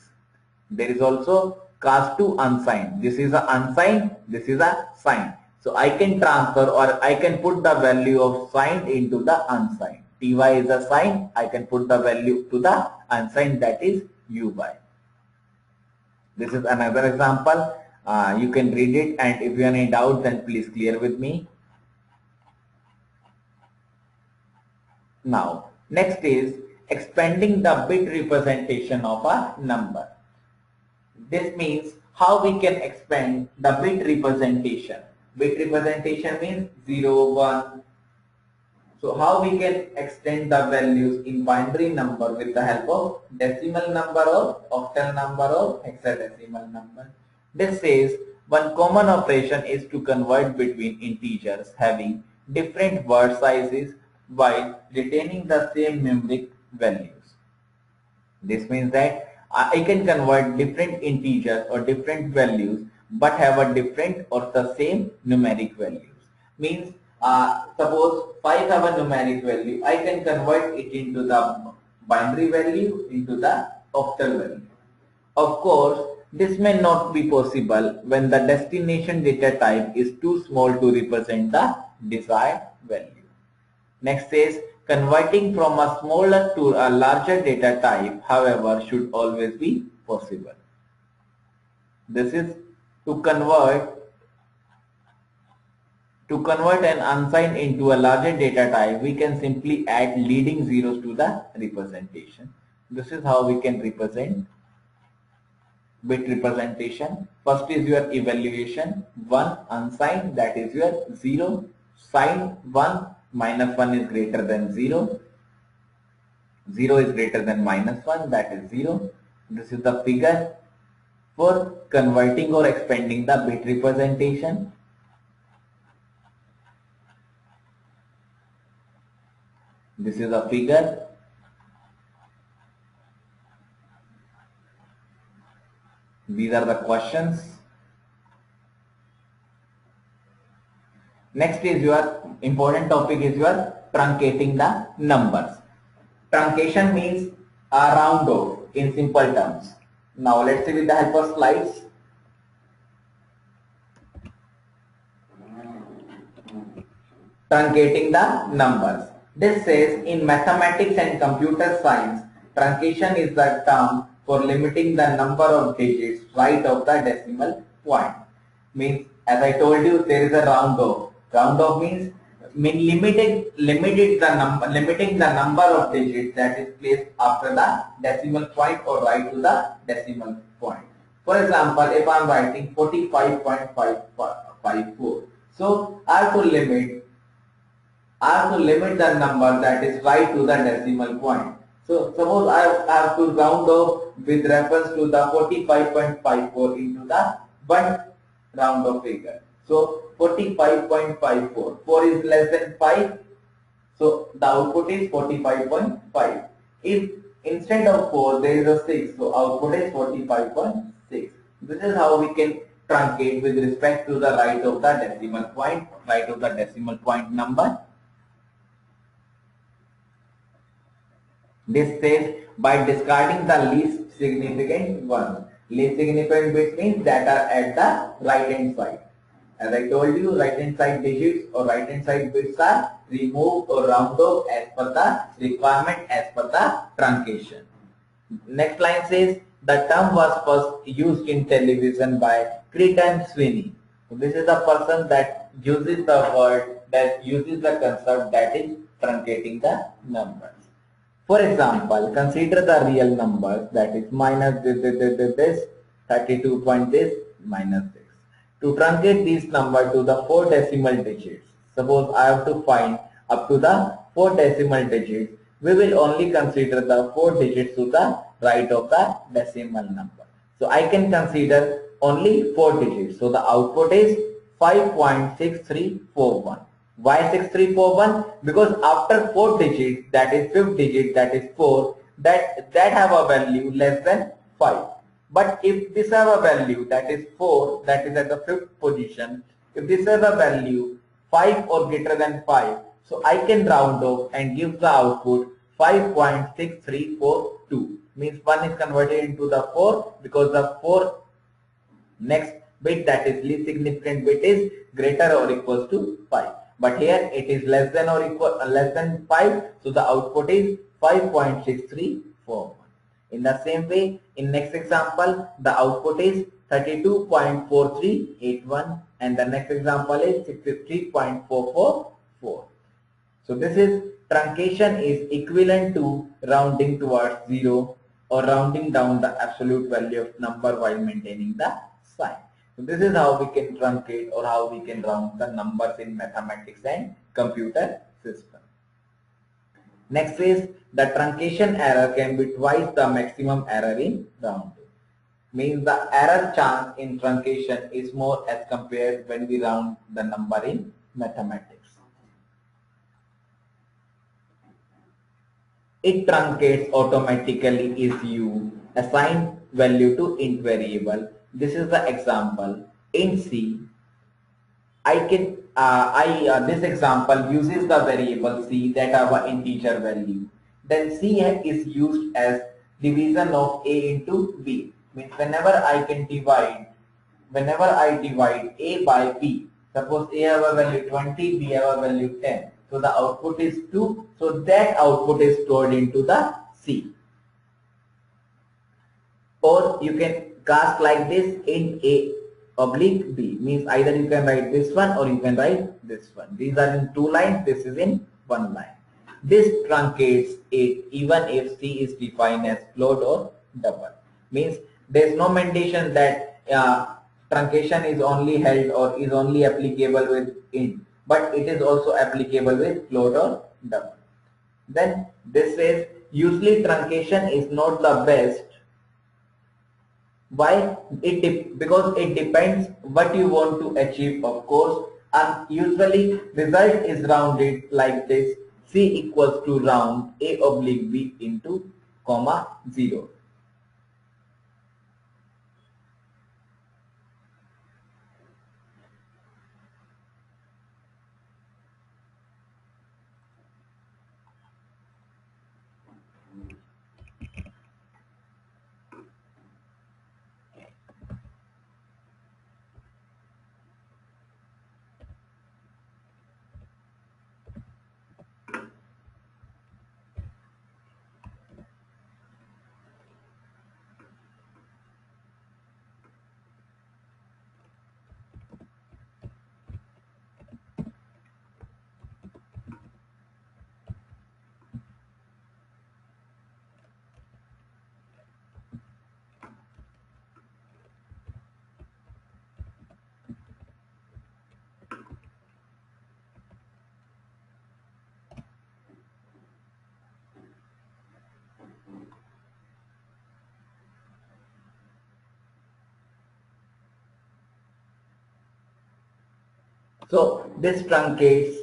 There is also cast to unsigned. This is a unsigned, this is a signed. So I can transfer or I can put the value of signed into the unsigned. Ty is a signed, I can put the value to the unsigned that is uy. This is another example. You can read it, and if you have any doubt then please clear with me. Now next is expanding the bit representation of a number. This means how we can expand the bit representation. Bit representation means 0, 1. So how we can extend the values in binary number with the help of decimal number or octal number or hexadecimal number. This says one common operation is to convert between integers having different word sizes while retaining the same numeric values. This means that I can convert different integers or different values but have a different or the same numeric values. Means suppose 5 have a numeric value, I can convert it into the binary value into the octal value. Of course, this may not be possible when the destination data type is too small to represent the desired value. Next is converting from a smaller to a larger data type, however, should always be possible. This is to convert an unsigned into a larger data type, we can simply add leading zeros to the representation. This is how we can represent bit representation. First is your evaluation, 1 unsigned, that is your 0, signed 1, minus 1 is greater than 0, 0 is greater than minus 1, that is 0. This is the figure for converting or expanding the bit representation. This is a figure. These are the questions. Next is your important topic is your truncating the numbers. Truncation means a round off in simple terms. Now let's see with the help of slides. Truncating the numbers. This says in mathematics and computer science, truncation is the term for limiting the number of digits right of the decimal point. Means, as I told you, there is a round off. Round off means limiting the number of digits that is placed after the decimal point or right to the decimal point. For example, if I am writing 45.554, so I have to limit the number that is right to the decimal point. So suppose I have to round off with reference to the 45.54 into the one round off figure. So 45.54, 4 is less than 5, so the output is 45.5. If instead of 4 there is a 6, so output is 45.6. This is how we can truncate with respect to the right of the decimal point, number. This says by discarding the least significant ones. Least significant bits means that are at the right hand side. As I told you, right hand side digits or right hand side bits are removed or round off as per the requirement, as per the truncation. Next line says the term was first used in television by Cretan Sweeney. So this is the person that uses the word, that uses the concept that is truncating the numbers. For example, consider the real numbers, that is minus this, 32 point this, minus this. To truncate these numbers to the 4 decimal digits, suppose I have to find up to the 4 decimal digits, we will only consider the 4 digits to the right of the decimal number. So I can consider only 4 digits. So the output is 5.6341. Why 6341? Because after 4 digits, that is 5th digit, that is 4, that have a value less than 5. But if this have a value that is 4, that is at the 5th position, if this has a value 5 or greater than 5, so I can round off and give the output 5.6342. Means 1 is converted into the 4 because the 4 next bit, that is least significant bit, is greater or equals to 5. But here it is less than or equal less than 5, so the output is 5.6341. In the same way, in next example, the output is 32.4381 and the next example is 63.444. So this is truncation is equivalent to rounding towards 0 or rounding down the absolute value of number while maintaining the sign. So this is how we can truncate or how we can round the numbers in mathematics and computer system. Next is the truncation error can be twice the maximum error in rounding. Means the error chance in truncation is more as compared when we round the number in mathematics. It truncates automatically if you assign value to int variable. This is the example. In C, this example uses the variable C that have an integer value. Then C is used as division of A into B. Means whenever I divide A by B, suppose A have a value 20, B have a value 10. So the output is 2. So that output is stored into the C. Or you can cast like this, int A oblique B. Means either you can write this one or you can write this one. These are in 2 lines. This is in 1 line. This truncates it even if C is defined as float or double. Means there is no mention that truncation is only held or is only applicable with int, but it is also applicable with float or double. Then this says usually truncation is not the best. Why? Because it depends what you want to achieve, of course, and usually result is rounded like this. C equals to round A oblique B into comma 0. So this truncates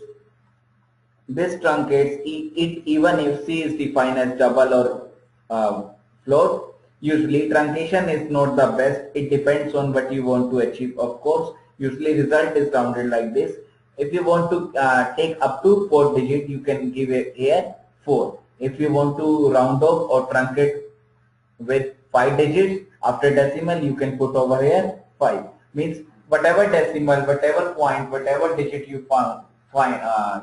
it even if C is defined as double or float. Usually truncation is not the best. It depends on what you want to achieve, of course. Usually result is rounded like this. If you want to take up to 4 digit, you can give it here 4. If you want to round off or truncate with 5 digits after decimal, you can put over here 5. Means whatever decimal, whatever point, whatever digit you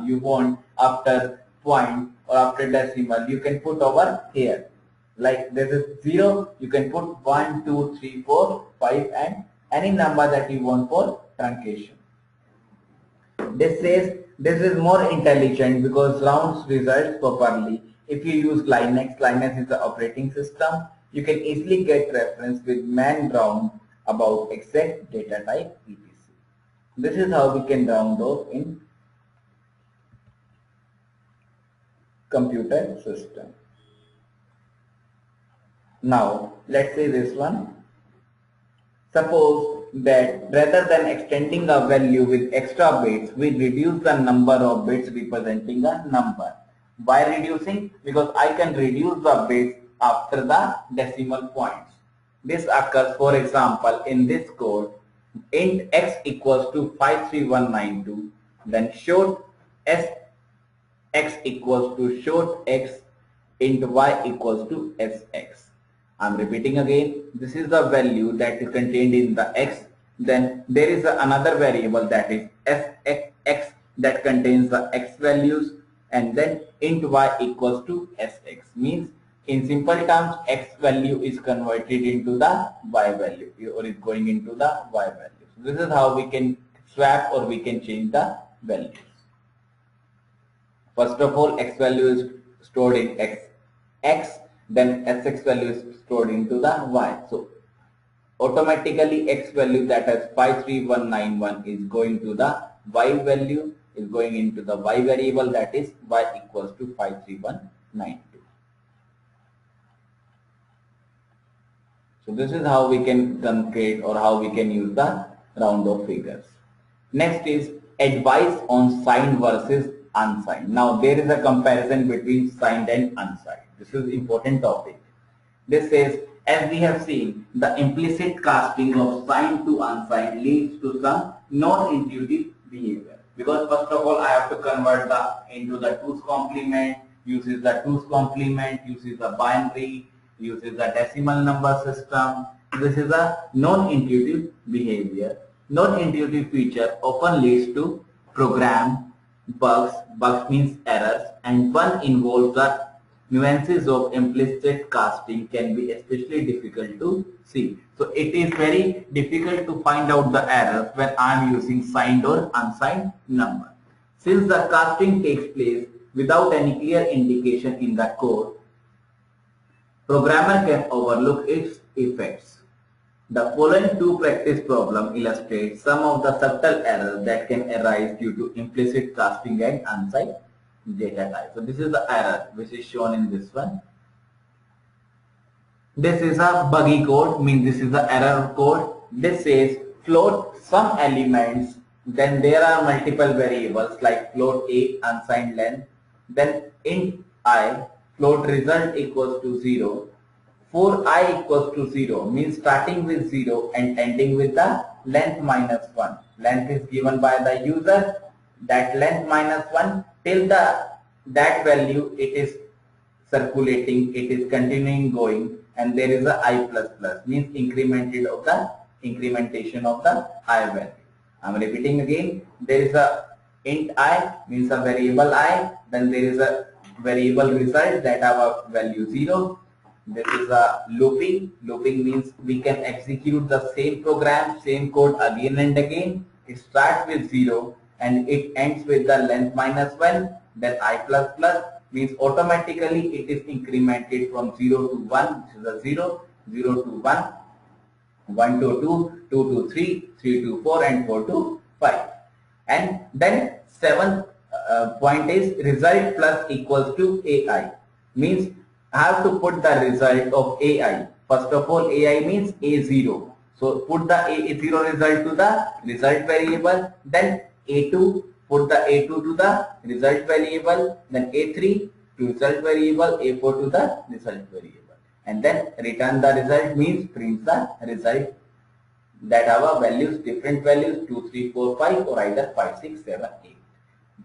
you want after point or after decimal, you can put over here. Like this is 0, you can put 1, 2, 3, 4, 5 and any number that you want for truncation. This says this is more intelligent because rounds results properly. If you use Linux is the operating system, you can easily get reference with man round about exact data type etc. This is how we can round off in computer system. Now let's say this one. Suppose that rather than extending a value with extra bits, we reduce the number of bits representing a number. Why reducing? Because I can reduce the bits after the decimal points. This occurs, for example, in this code, int x equals to 53192, then short s x equals to short x int y equals to sx. I'm repeating again, this is the value that is contained in the x. Then there is another variable that is sx that contains the x values, and then int y equals to sx. Means in simple terms, x value is converted into the y value, or is going into the y value. So this is how we can swap or we can change the values. First of all, x value is stored in x, then sx value is stored into the y. So automatically x value, that is 53191, is going to the y value, is going into the y variable, that is y equals to 53192. So this is how we can concrete or how we can use the round of figures. Next is advice on signed versus unsigned. Now there is a comparison between signed and unsigned. This is important topic. This says, as we have seen, the implicit casting of signed to unsigned leads to some non-intuitive behavior. Because first of all, I have to convert the into the 2's complement, uses the 2's complement, uses the binary, uses the decimal number system. This is a non-intuitive behavior. Non-intuitive feature often leads to program bugs. Bugs means errors, and one involves the nuances of implicit casting can be especially difficult to see. So it is very difficult to find out the errors when I am using signed or unsigned number. Since the casting takes place without any clear indication in the code, programmer can overlook its effects. The following two practice problems illustrate some of the subtle errors that can arise due to implicit casting and unsigned data type. So this is the error which is shown in this one. This is a buggy code, means this is the error code. This says float some elements, then there are multiple variables like float a unsigned length, then int I, float result equals to 0. For I equals to 0 means starting with 0 and ending with the length minus 1. Length is given by the user, that length minus 1 till that value it is circulating, it is continuing going, and there is a I plus plus, means incrementation of the I value. I am repeating again, there is a int I, means a variable I, then there is a variable result that have a value 0. This is a looping. Looping means we can execute the same program, same code again and again. It starts with 0 and it ends with the length minus 1. Then I plus plus means automatically it is incremented from 0 to 1. This is a 0, 0 to 1, 1 to 2, 2 to 3, 3 to 4, and 4 to 5. And then seventh point is result plus equals to AI. Means I have to put the result of AI. First of all, AI means A0. So put the A0 result to the result variable. Then A2, put the A2 to the result variable. Then A3 to result variable. A4 to the result variable. And then return the result, means print the result that have values, different values 2, 3, 4, 5, or either 5, 6, 7, 8.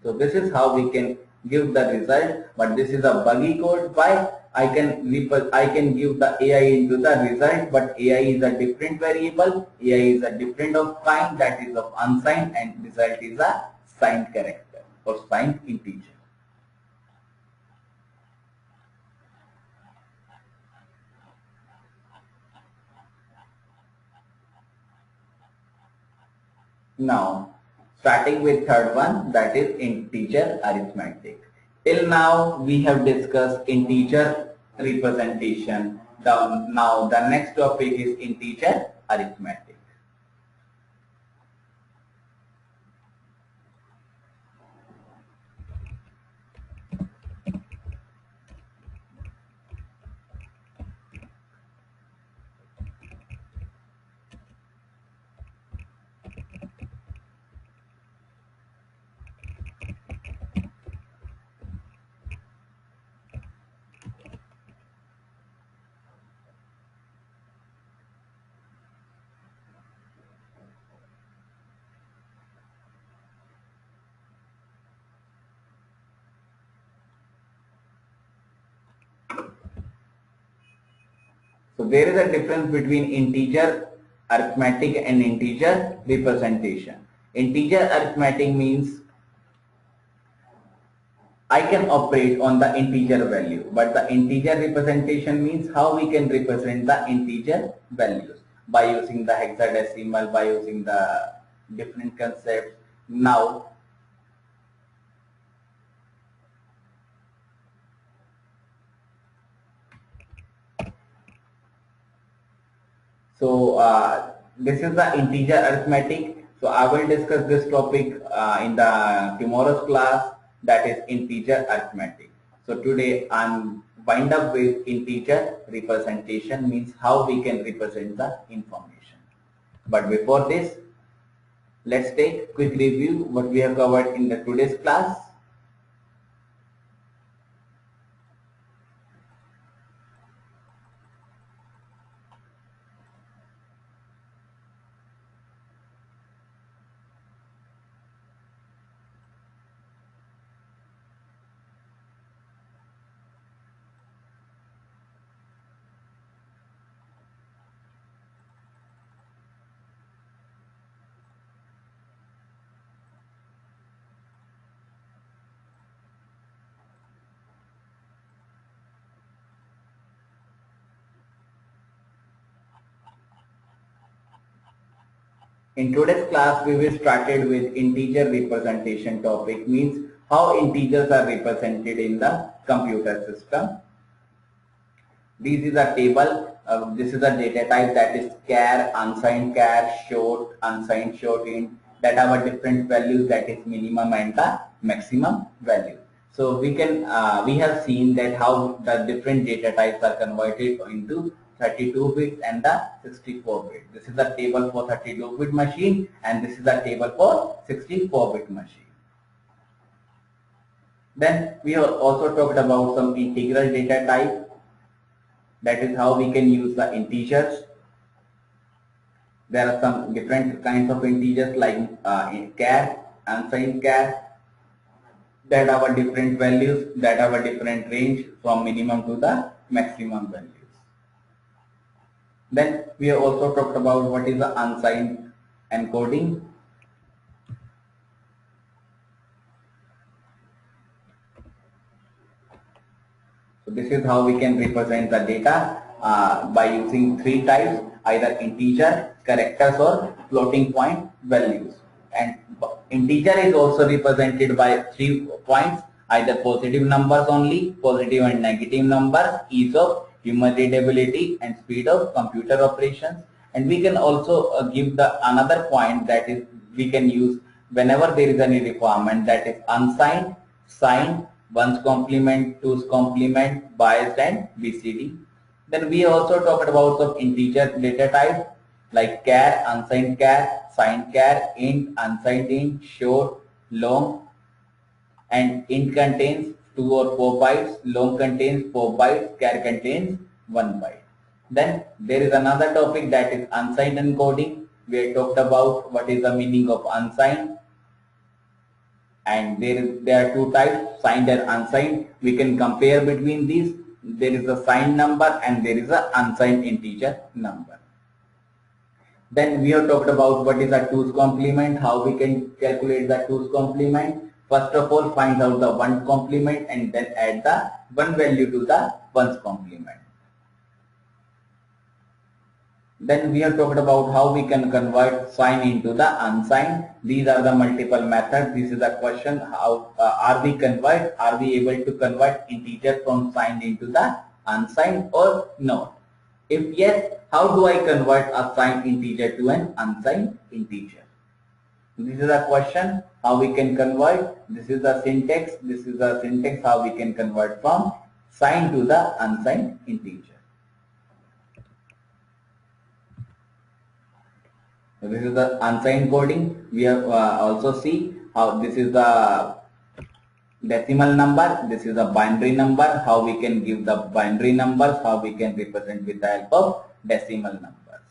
So this is how we can give the result, but this is a buggy code. Why? I can give the AI into the result, but AI is a different variable, AI is a different of kind, that is of unsigned, and result is a signed character or signed integer. Now, starting with third one, that is integer arithmetic. Till now, we have discussed integer representation. Now, the next topic is integer arithmetic. So there is a difference between integer arithmetic and integer representation. Integer arithmetic means I can operate on the integer value, but the integer representation means how we can represent the integer values by using the hexadecimal, by using the different concepts. Now, this is the integer arithmetic. So I will discuss this topic in the tomorrow's class, that is integer arithmetic. So today I'm wind up with integer representation, means how we can represent the information. But before this, let's take quick review what we have covered in the today's class. In today's class, we will started with integer representation topic, means how integers are represented in the computer system. This is a table. This is a data type, that is char, unsigned char, short, unsigned short int, that have a different values, that is minimum and the maximum value. So we have seen that how the different data types are converted into 32-bit and the 64-bit. This is the table for 32-bit machine, and this is the table for 64-bit machine. Then we have also talked about some integral data type. That is how we can use the integers. There are some different kinds of integers like char, unsigned char, that have a different values, that have a different range from minimum to the maximum values. Then we have also talked about what is the unsigned encoding. So this is how we can represent the data by using three types, either integer, characters, or floating point values. And integer is also represented by 3 points, either positive numbers only, positive and negative numbers, ease of human readability, and speed of computer operations. And we can also give the another point, that is we can use whenever there is any requirement, that is unsigned, signed, one's complement, two's complement, biased, and BCD. Then we also talked about some integer data types like char, unsigned char, signed char, int, unsigned int, short, long, and int contains 2 or 4 bytes, long contains 4 bytes, char contains 1 byte. Then there is another topic, that is unsigned encoding. We talked about what is the meaning of unsigned, and there are 2 types, signed and unsigned. We can compare between these. There is a signed number and there is a unsigned integer number. Then we have talked about what is a 2's complement, how we can calculate the 2's complement. First of all, find out the 1's complement and then add the 1 value to the 1's complement. Then we have talked about how we can convert signed into the unsigned. These are the multiple methods. This is the question: how are we able to convert integer from signed into the unsigned or not? If yes, how do I convert a signed integer to an unsigned integer? This is a question, how we can convert. This is the syntax. This is the syntax how we can convert from signed to the unsigned integer. So this is the unsigned coding. We have also see how this is the decimal number, this is a binary number, how we can give the binary numbers, how we can represent with the help of decimal numbers.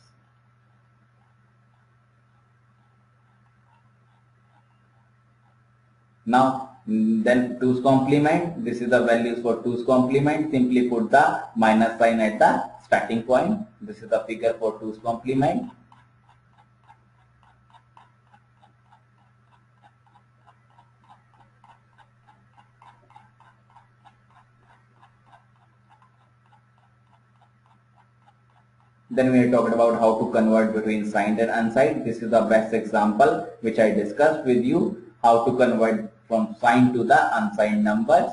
Now Then 2's complement, this is the values for 2's complement. Simply put the minus sign at the starting point. This is the figure for 2's complement. Then we are talking about how to convert between signed and unsigned. This is the best example which I discussed with you, how to convert from signed to the unsigned numbers.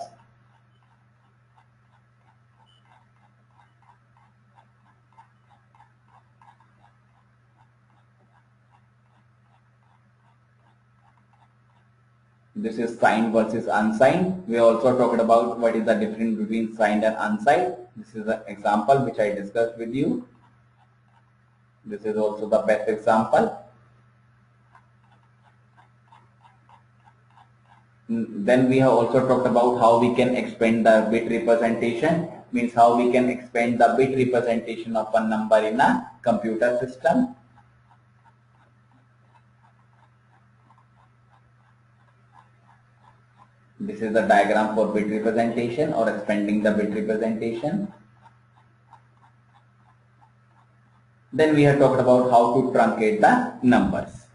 This is signed versus unsigned. We also talked about what is the difference between signed and unsigned. This is an example which I discussed with you. This is also the best example. Then we have also talked about how we can expand the bit representation, means how we can expand the bit representation of a number in a computer system. This is the diagram for bit representation or expanding the bit representation. Then we have talked about how to truncate the numbers.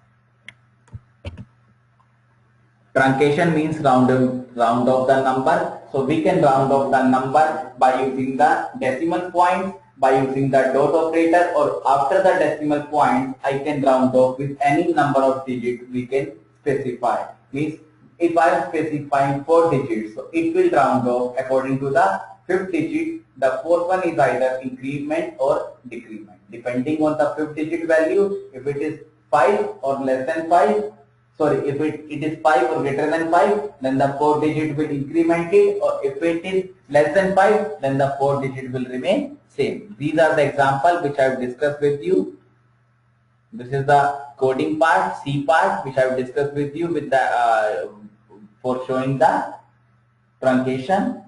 Truncation means round off the number. So we can round off the number by using the decimal points, by using the dot operator, or after the decimal point I can round off with any number of digits we can specify. Means if I am specifying 4 digits, so it will round off according to the 5th digit. The 4th one is either increment or decrement depending on the 5th digit value. If it is 5 or less than 5, sorry, if it is 5 or greater than 5, then the 4th digit will increment it, or if it is less than 5, then the 4th digit will remain same. These are the examples which I have discussed with you. This is the coding part, C part, which I have discussed with you with the for showing the truncation.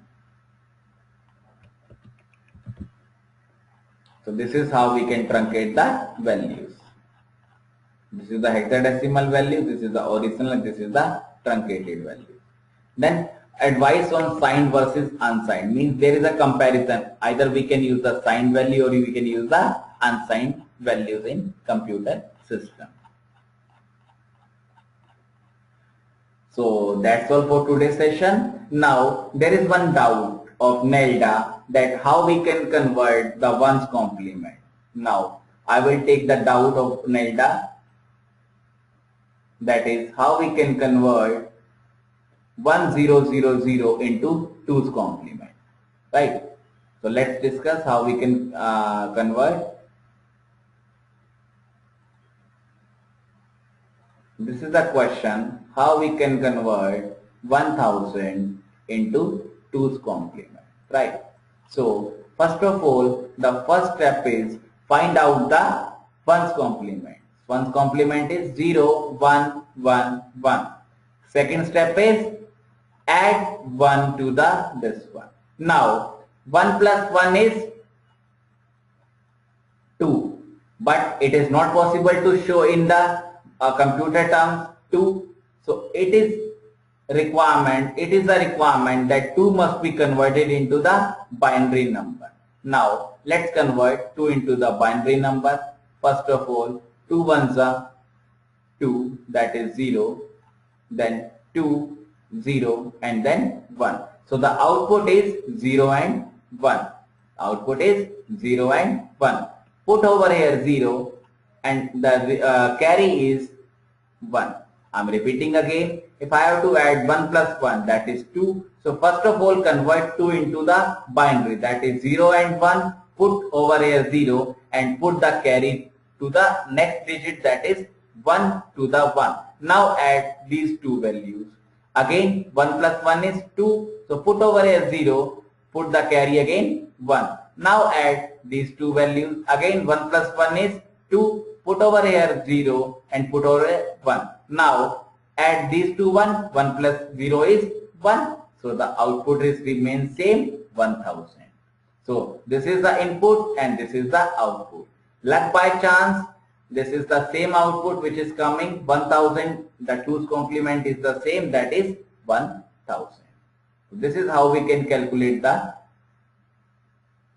So this is how we can truncate the values. This is the hexadecimal value, this is the original, and this is the truncated value. Then advice on signed versus unsigned, means there is a comparison. Either we can use the signed value or we can use the unsigned values in computer system. So that's all for today's session. Now there is one doubt of Nelda, that how we can convert the ones complement. Now I will take the doubt of Nelda, that is how we can convert 1000 into 2's complement, right? So let's discuss how we can convert. This is the question, how we can convert 1000 into 2's complement, right? So first of all, the first step is find out the ones complement. One's complement is 0, 1, 1, 1. Second step is add 1 to the this one. Now 1 plus 1 is 2, but it is not possible to show in the computer terms 2. So it is a requirement that 2 must be converted into the binary number. Now let's convert 2 into the binary number. First of all, 2 ones are 2, that is 0, then 2, 0, and then 1. So the output is 0 and 1. Output is 0 and 1. Put over here 0 and the carry is 1. I'm repeating again. If I have to add 1 plus 1, that is 2. So first of all, convert 2 into the binary, that is 0 and 1. Put over here 0 and put the carry to the next digit, that is 1 to the 1. Now add these two values. Again 1 plus 1 is 2. So put over here 0, put the carry again 1. Now add these two values. Again 1 plus 1 is 2. Put over here 0 and put over here 1. Now add these two 1. 1 plus 0 is 1. So the output is remains same, 1000. So this is the input and this is the output. Luck by chance, this is the same output which is coming 1000. The 2's complement is the same, that is 1000. 1000. This is how we can calculate the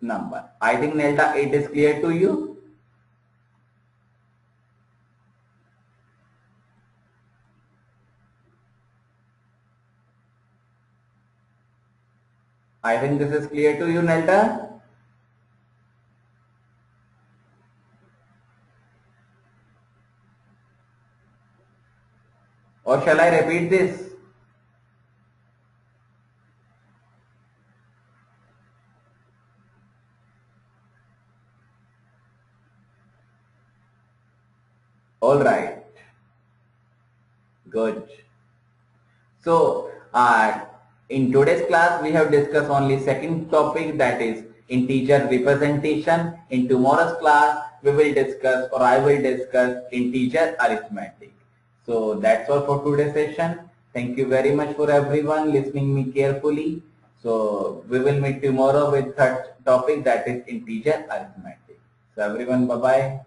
number. I think Nelda, it is clear to you. I think this is clear to you, Nelda. Or shall I repeat this? All right. Good. So, in today's class, we have discussed only second topic, that is integer representation. In tomorrow's class, we will discuss, or I will discuss, integer arithmetic. So that's all for today's session. Thank you very much for everyone listening me carefully. So we will meet tomorrow with third topic, that is integer arithmetic. So everyone, bye bye.